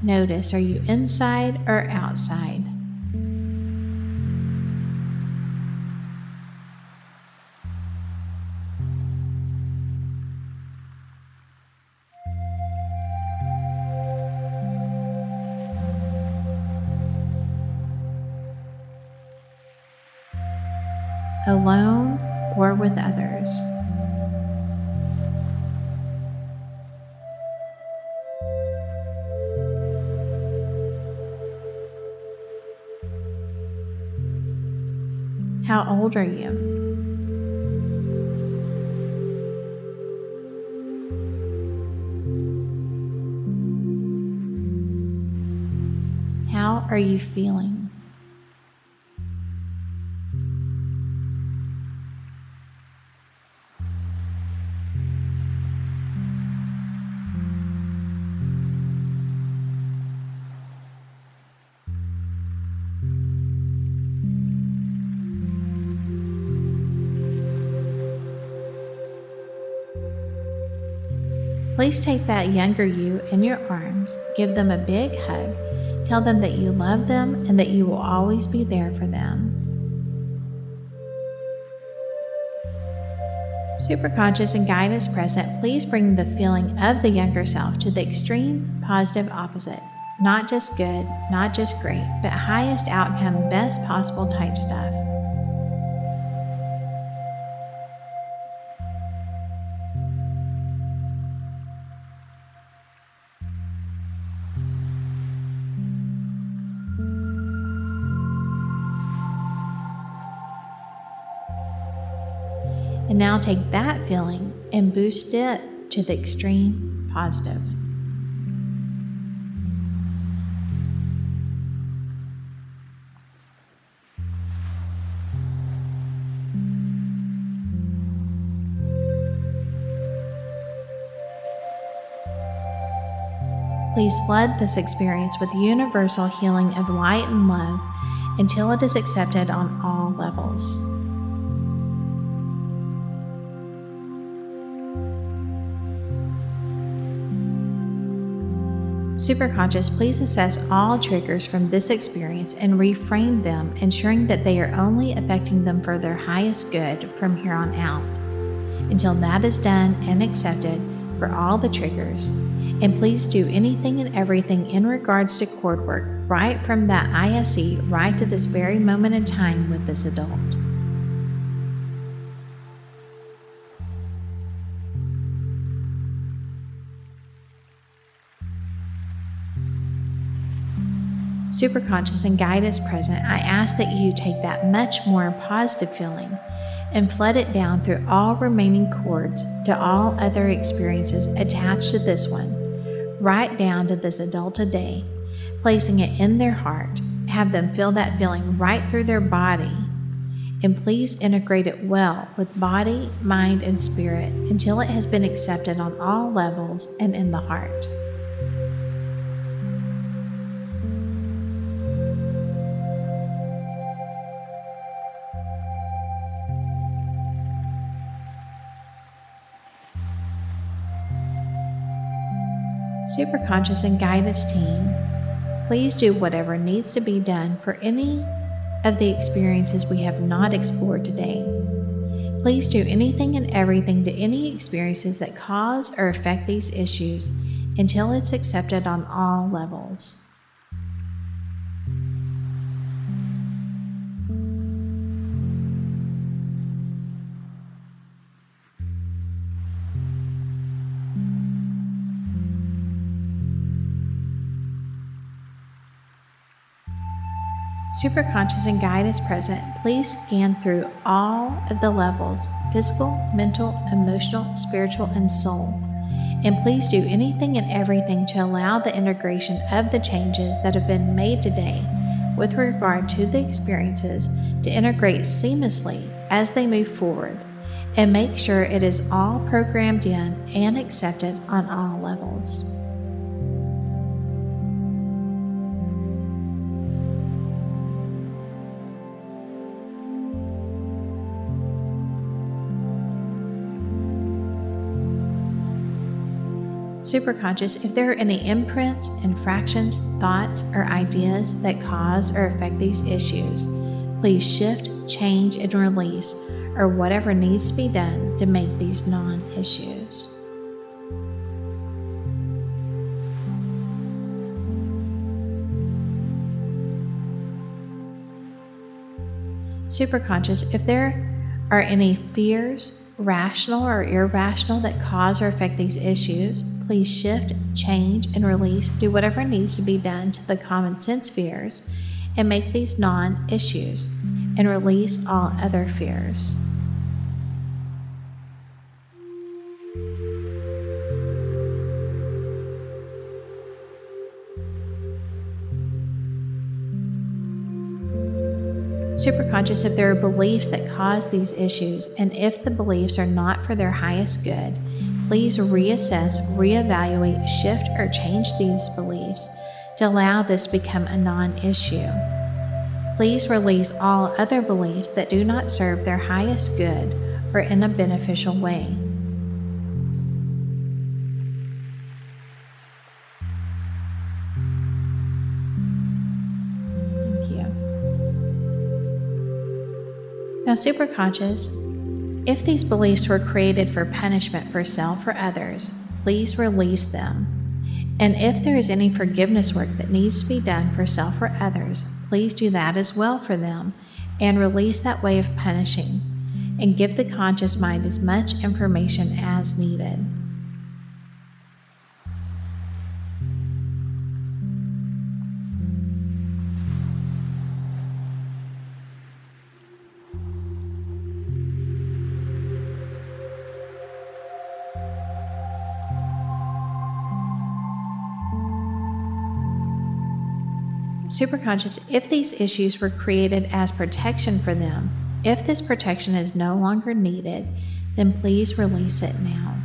Notice, are you inside or outside? Alone or with others? How old are you? How are you feeling? Please take that younger you in your arms, give them a big hug, tell them that you love them and that you will always be there for them. Superconscious and guidance present, please bring the feeling of the younger self to the extreme positive opposite. Not just good, not just great, but highest outcome, best possible type stuff. And now take that feeling and boost it to the extreme positive. Please flood this experience with universal healing of light and love until it is accepted on all levels. Superconscious, please assess all triggers from this experience and reframe them, ensuring that they are only affecting them for their highest good from here on out. Until that is done and accepted for all the triggers, and please do anything and everything in regards to cord work right from that ISE right to this very moment in time with this adult. Superconscious and guidance present, I ask that you take that much more positive feeling and flood it down through all remaining cords to all other experiences attached to this one, right down to this adult today, placing it in their heart. Have them feel that feeling right through their body, and please integrate it well with body, mind, and spirit until it has been accepted on all levels and in the heart. Superconscious and guidance team, please do whatever needs to be done for any of the experiences we have not explored today. Please do anything and everything to any experiences that cause or affect these issues until it's accepted on all levels. Superconscious and guidance present, please scan through all of the levels, physical, mental, emotional, spiritual, and soul. And please do anything and everything to allow the integration of the changes that have been made today with regard to the experiences to integrate seamlessly as they move forward, and make sure it is all programmed in and accepted on all levels. Superconscious, if there are any imprints, infractions, thoughts, or ideas that cause or affect these issues, please shift, change, and release, or whatever needs to be done to make these non-issues. Superconscious, if there are any fears, rational or irrational, that cause or affect these issues, please shift, change, and release, do whatever needs to be done to the common sense fears and make these non-issues, and release all other fears. Superconscious, if there are beliefs that cause these issues, and if the beliefs are not for their highest good, please reassess, reevaluate, shift, or change these beliefs to allow this to become a non-issue. Please release all other beliefs that do not serve their highest good or in a beneficial way. Now, superconscious, if these beliefs were created for punishment for self or others, please release them. And if there is any forgiveness work that needs to be done for self or others, please do that as well for them and release that way of punishing and give the conscious mind as much information as needed. Superconscious, if these issues were created as protection for them, if this protection is no longer needed, then please release it now.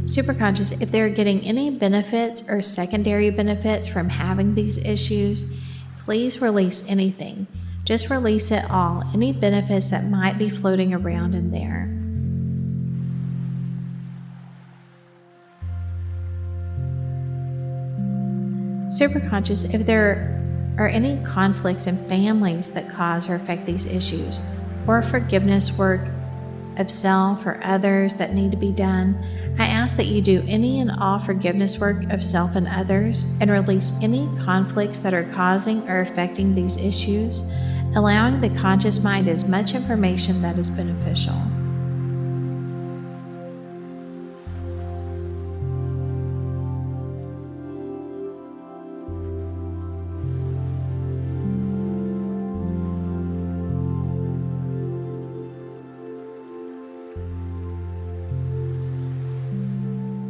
Superconscious, if they're getting any benefits or secondary benefits from having these issues, please release anything. Just release it all, any benefits that might be floating around in there. Superconscious, if there are any conflicts in families that cause or affect these issues, or forgiveness work of self or others that need to be done, I ask that you do any and all forgiveness work of self and others and release any conflicts that are causing or affecting these issues, allowing the conscious mind as much information that is beneficial.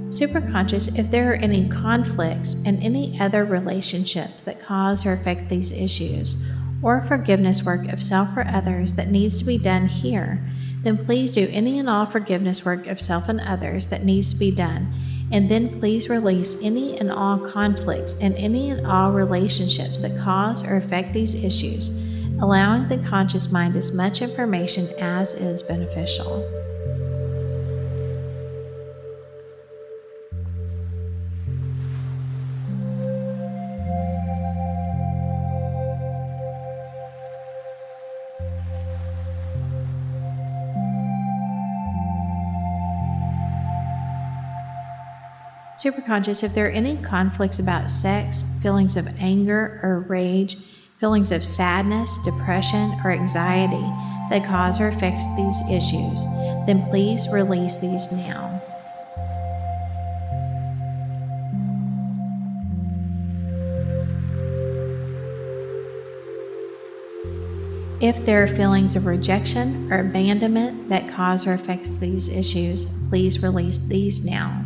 Superconscious, if there are any conflicts and any other relationships that cause or affect these issues, or forgiveness work of self or others that needs to be done here, then please do any and all forgiveness work of self and others that needs to be done, and then please release any and all conflicts and any and all relationships that cause or affect these issues, allowing the conscious mind as much information as is beneficial. Superconscious, if there are any conflicts about sex, feelings of anger or rage, feelings of sadness, depression, or anxiety that cause or affect these issues, then please release these now. If there are feelings of rejection or abandonment that cause or affect these issues, please release these now.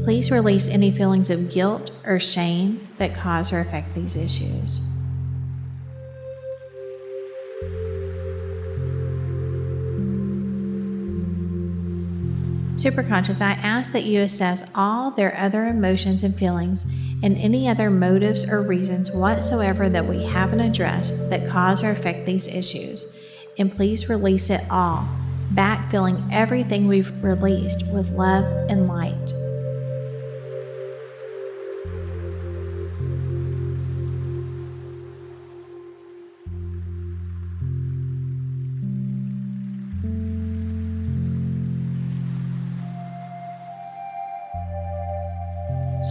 Please release any feelings of guilt or shame that cause or affect these issues. Superconscious, I ask that you assess all their other emotions and feelings and any other motives or reasons whatsoever that we haven't addressed that cause or affect these issues, and please release it all, backfilling everything we've released with love and light.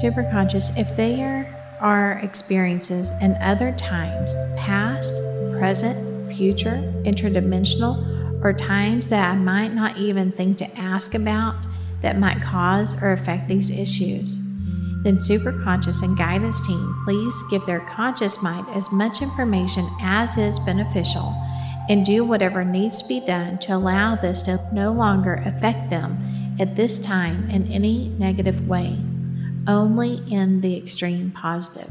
Superconscious, if there are experiences in other times, past, present, future, interdimensional, or times that I might not even think to ask about that might cause or affect these issues, then Superconscious and Guidance Team, please give their conscious mind as much information as is beneficial and do whatever needs to be done to allow this to no longer affect them at this time in any negative way. Only in the extreme positive.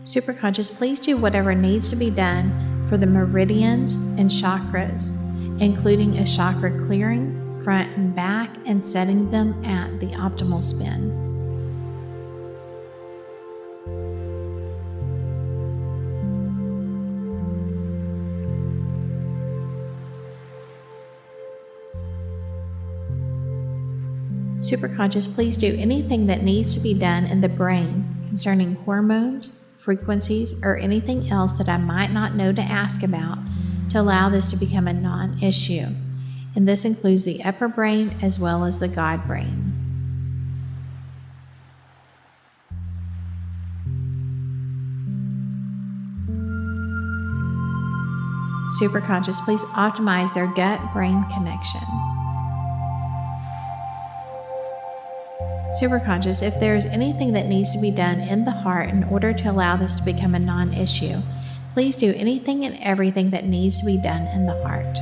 Superconscious, please do whatever needs to be done for the meridians and chakras, including a chakra clearing, front and back, and setting them at the optimal spin. Superconscious, please do anything that needs to be done in the brain concerning hormones, frequencies, or anything else that I might not know to ask about to allow this to become a non-issue. And this includes the upper brain as well as the God brain. Superconscious, please optimize their gut-brain connection. Superconscious, if there is anything that needs to be done in the heart in order to allow this to become a non-issue, please do anything and everything that needs to be done in the heart.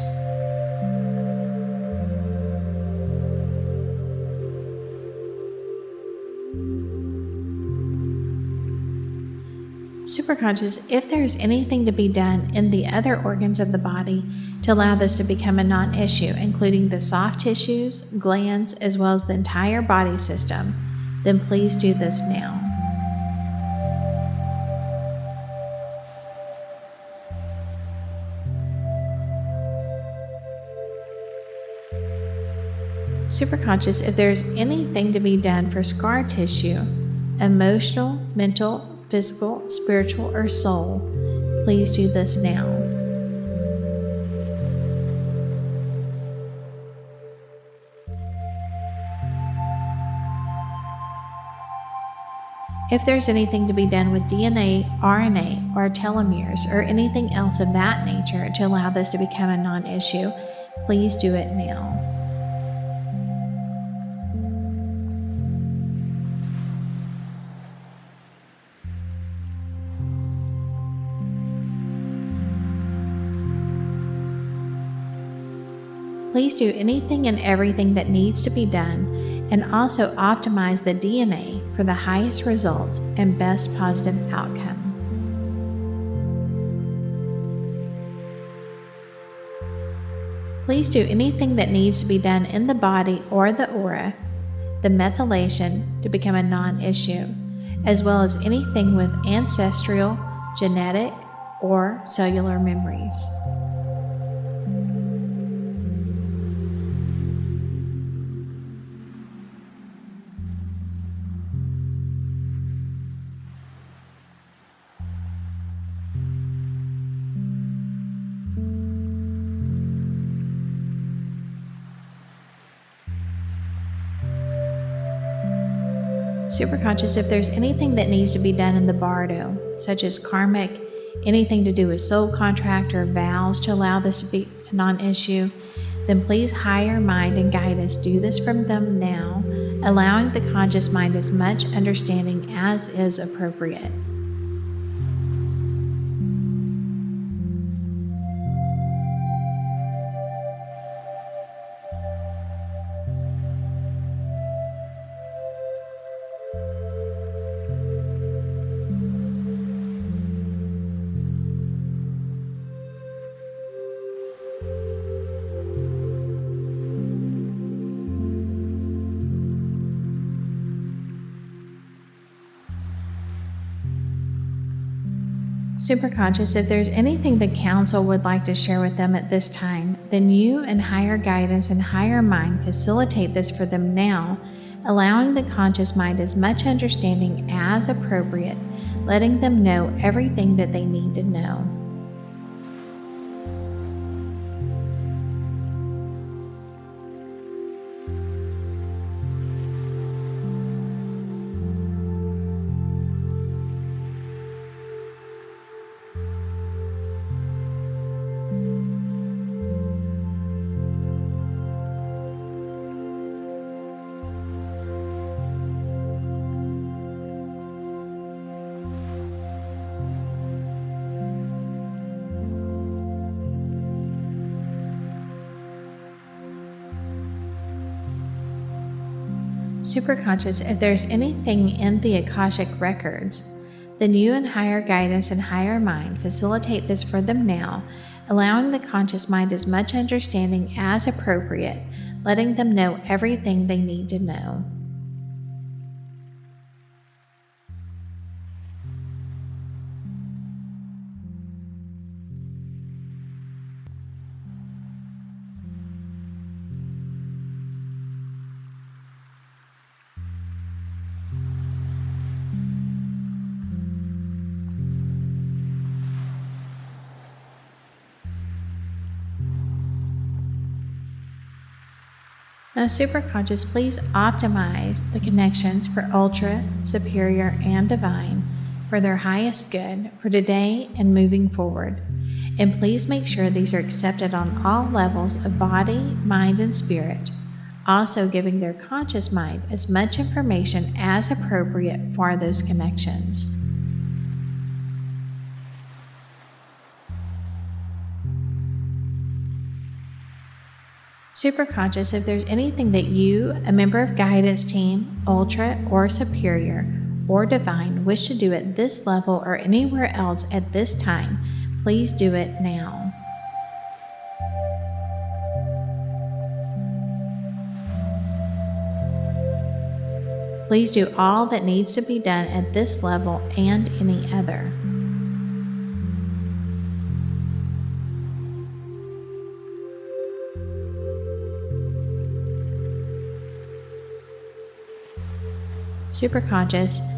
Superconscious, if there is anything to be done in the other organs of the body to allow this to become a non-issue, including the soft tissues, glands, as well as the entire body system, then please do this now. Superconscious, if there is anything to be done for scar tissue, emotional, mental, physical, spiritual, or soul, please do this now. If there's anything to be done with DNA, RNA, or telomeres, or anything else of that nature to allow this to become a non-issue, please do it now. Please do anything and everything that needs to be done, and also optimize the DNA for the highest results and best positive outcome. Please do anything that needs to be done in the body or the aura, the methylation, to become a non-issue, as well as anything with ancestral, genetic, or cellular memories. Superconscious, if there's anything that needs to be done in the bardo, such as karmic, anything to do with soul contract or vows to allow this to be a non-issue, then please higher mind and guidance do this from them now, allowing the conscious mind as much understanding as is appropriate. Superconscious, if there's anything the council would like to share with them at this time, then you and higher guidance and higher mind facilitate this for them now, allowing the conscious mind as much understanding as appropriate, letting them know everything that they need to know. Superconscious, if there's anything in the Akashic records, Then you and higher guidance and higher mind facilitate this for them now, allowing the conscious mind as much understanding as appropriate, letting them know everything they need to know. Now, superconscious, please optimize the connections for ultra, superior, and divine for their highest good for today and moving forward. And please make sure these are accepted on all levels of body, mind, and spirit, also giving their conscious mind as much information as appropriate for those connections. Superconscious, if there's anything that you, a member of guidance team, ultra or superior or divine, wish to do at this level or anywhere else at this time, please do it now. Please do all that needs to be done at this level and any other. Superconscious,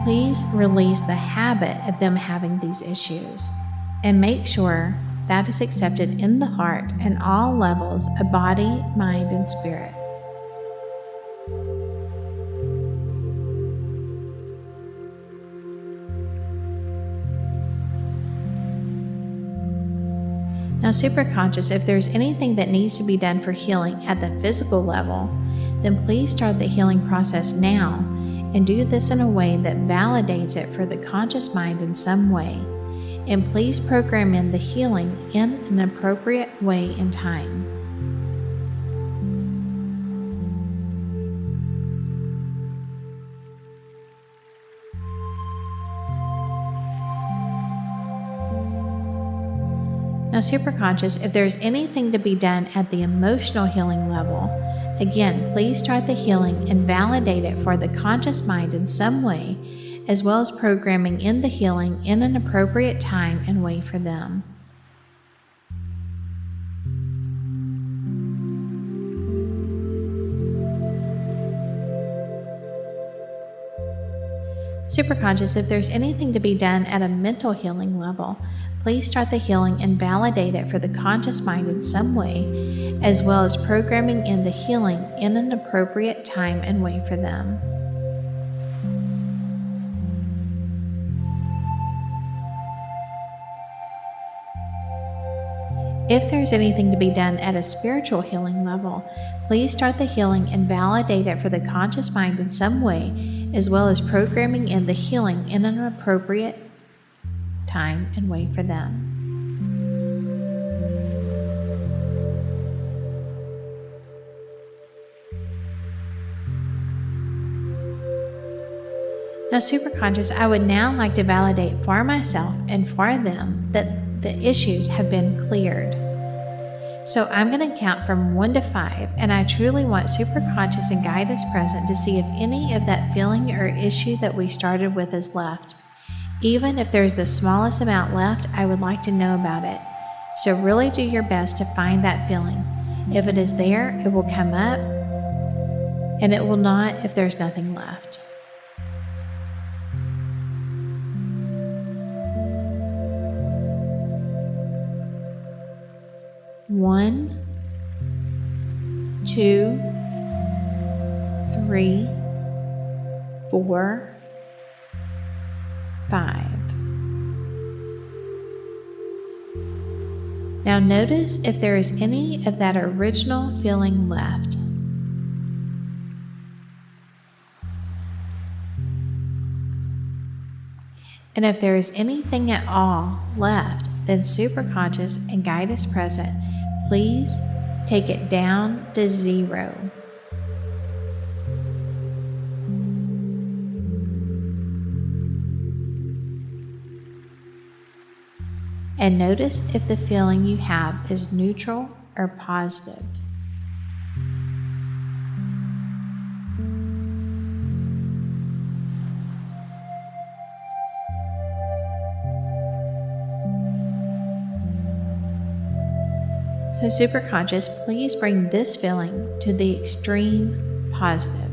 please release the habit of them having these issues and make sure that is accepted in the heart and all levels of body, mind, and spirit. Now, superconscious, if there's anything that needs to be done for healing at the physical level, then please start the healing process now and do this in a way that validates it for the conscious mind in some way. And please program in the healing in an appropriate way and time. Now, superconscious, if there's anything to be done at the emotional healing level, again, please start the healing and validate it for the conscious mind in some way, as well as programming in the healing in an appropriate time and way for them. Superconscious, if there's anything to be done at a mental healing level, please start the healing and validate it for the conscious mind in some way, as well as programming in the healing in an appropriate time and way for them. If there's anything to be done at a spiritual healing level, please start the healing and validate it for the conscious mind in some way, as well as programming in the healing in an appropriate time and way for them. Now, superconscious, I would now like to validate for myself and for them that the issues have been cleared. So I'm going to count from 1 to 5, and I truly want superconscious and guidance present to see if any of that feeling or issue that we started with is left. Even if there's the smallest amount left, I would like to know about it. So really do your best to find that feeling. If it is there, it will come up, and it will not if there's nothing left. One, 2, 3, 4, 5. Now notice if there is any of that original feeling left. And if there is anything at all left, then superconscious and guidance present, please take it down to 0. and notice if the feeling you have is neutral or positive. So superconscious, please bring this feeling to the extreme positive.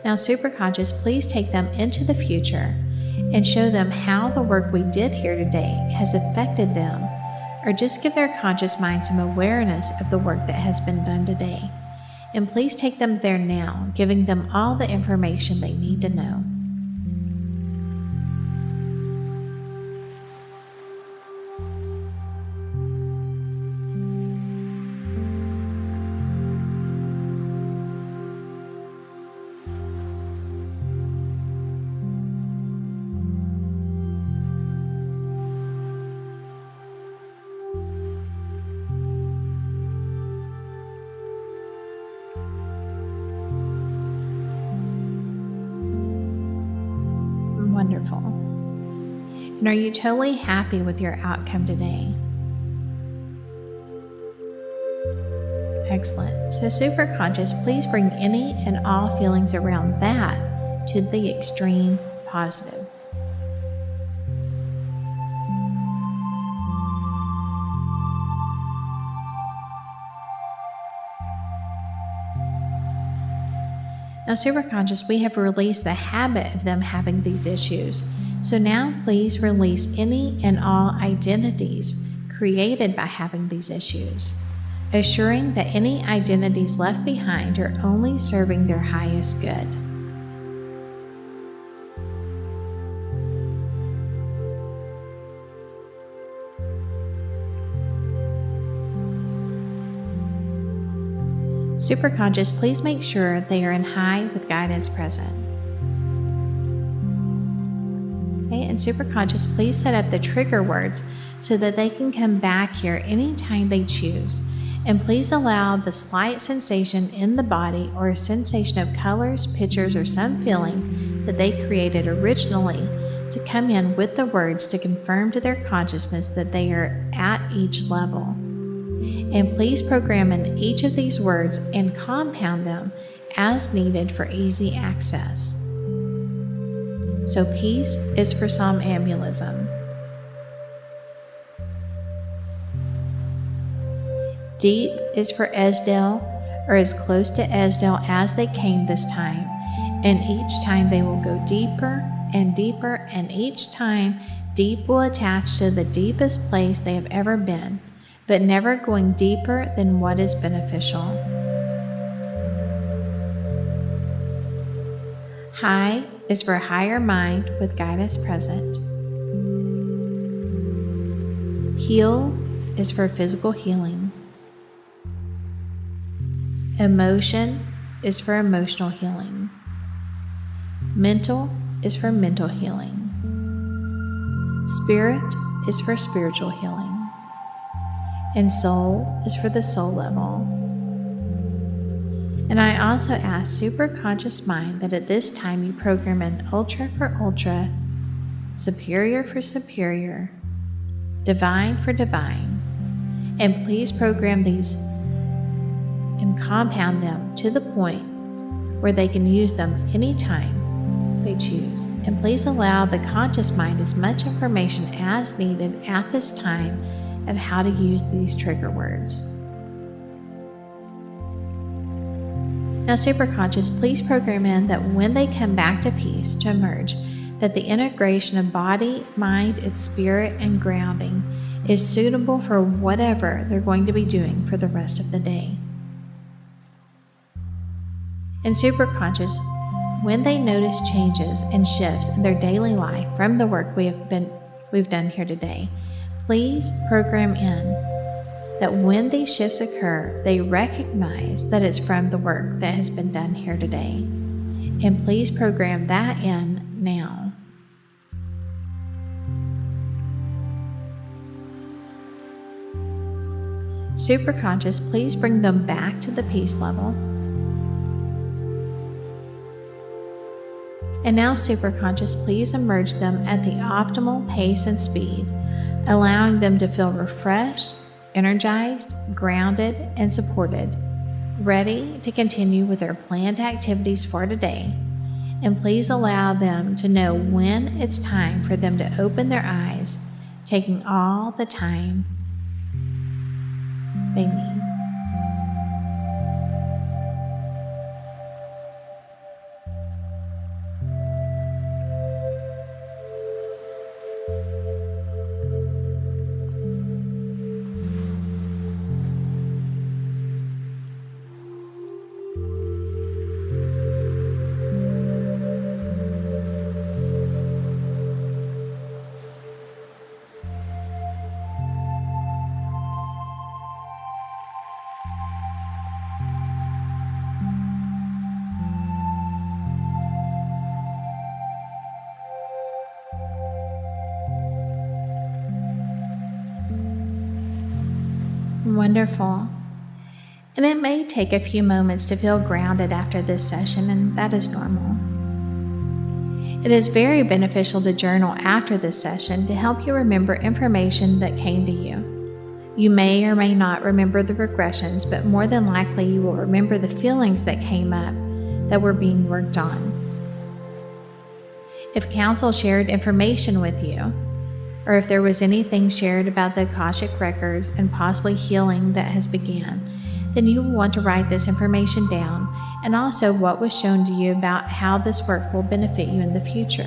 Now superconscious, please take them into the future and show them how the work we did here today has affected them, or just give their conscious mind some awareness of the work that has been done today. And please take them there now, giving them all the information they need to know. Wonderful. And are you totally happy with your outcome today? Excellent. So superconscious, please bring any and all feelings around that to the extreme positive. Now, superconscious, we have released the habit of them having these issues. So now please release any and all identities created by having these issues, assuring that any identities left behind are only serving their highest good. Superconscious, please make sure they are in high with guidance present. Okay, and superconscious, please set up the trigger words so that they can come back here anytime they choose. And please allow the slight sensation in the body or a sensation of colors, pictures, or some feeling that they created originally to come in with the words to confirm to their consciousness that they are at each level. And please program in each of these words and compound them as needed for easy access. So peace is for somnambulism. Deep is for Esdale, or as close to Esdale as they came this time. And each time they will go deeper and deeper, and each time deep will attach to the deepest place they have ever been, but never going deeper than what is beneficial. High is for higher mind with guidance present. Heal is for physical healing. Emotion is for emotional healing. Mental is for mental healing. Spirit is for spiritual healing. And soul is for the soul level. And I also ask superconscious mind that at this time you program in ultra for ultra, superior for superior, divine for divine, and please program these and compound them to the point where they can use them anytime they choose. And please allow the conscious mind as much information as needed at this time of how to use these trigger words. Now, superconscious, please program in that when they come back to peace to emerge, that the integration of body, mind, its spirit, and grounding is suitable for whatever they're going to be doing for the rest of the day. And superconscious, when they notice changes and shifts in their daily life from the work we've done here today, please program in that when these shifts occur, they recognize that it's from the work that has been done here today. And please program that in now. Superconscious, please bring them back to the peace level. And now, Superconscious, please emerge them at the optimal pace and speed, allowing them to feel refreshed, energized, grounded, and supported, ready to continue with their planned activities for today. And please allow them to know when it's time for them to open their eyes, taking all the time they need. Wonderful. And it may take a few moments to feel grounded after this session, and that is normal. It is very beneficial to journal after this session to help you remember information that came to you. You may or may not remember the regressions, but more than likely you will remember the feelings that came up that were being worked on. If counsel shared information with you, or if there was anything shared about the Akashic records and possibly healing that has begun, then you will want to write this information down, and also what was shown to you about how this work will benefit you in the future.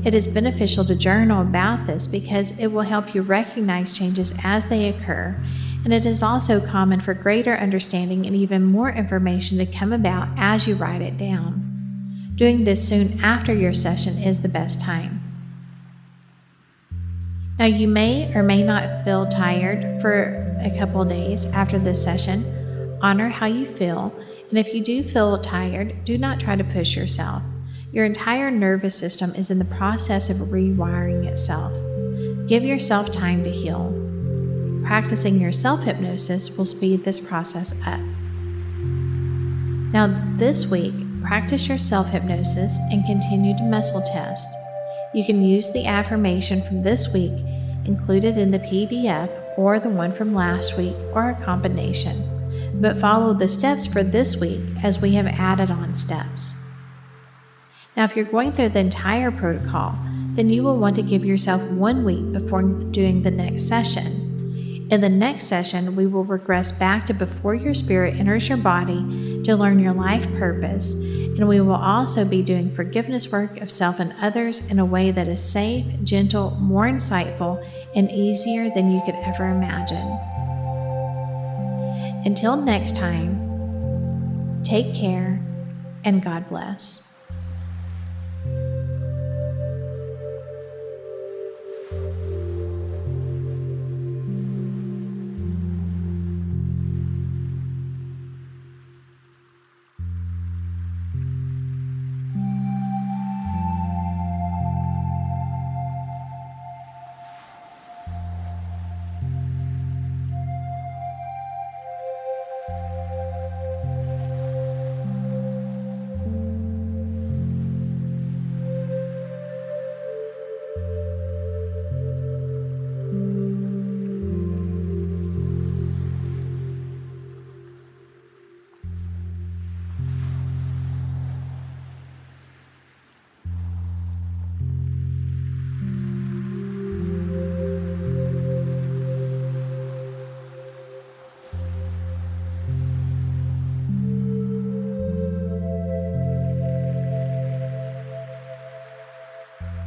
It is beneficial to journal about this because it will help you recognize changes as they occur, and it is also common for greater understanding and even more information to come about as you write it down. Doing this soon after your session is the best time. Now, you may or may not feel tired for a couple days after this session. Honor how you feel, and if you do feel tired, do not try to push yourself. Your entire nervous system is in the process of rewiring itself. Give yourself time to heal. Practicing your self-hypnosis will speed this process up. Now, this week, practice your self-hypnosis and continue to muscle test. You can use the affirmation from this week included in the PDF or the one from last week or a combination, but follow the steps for this week as we have added on steps. Now, if you're going through the entire protocol, then you will want to give yourself 1 week before doing the next session. In the next session, we will regress back to before your spirit enters your body to learn your life purpose, and we will also be doing forgiveness work of self and others in a way that is safe, gentle, more insightful, and easier than you could ever imagine. Until next time, take care and God bless.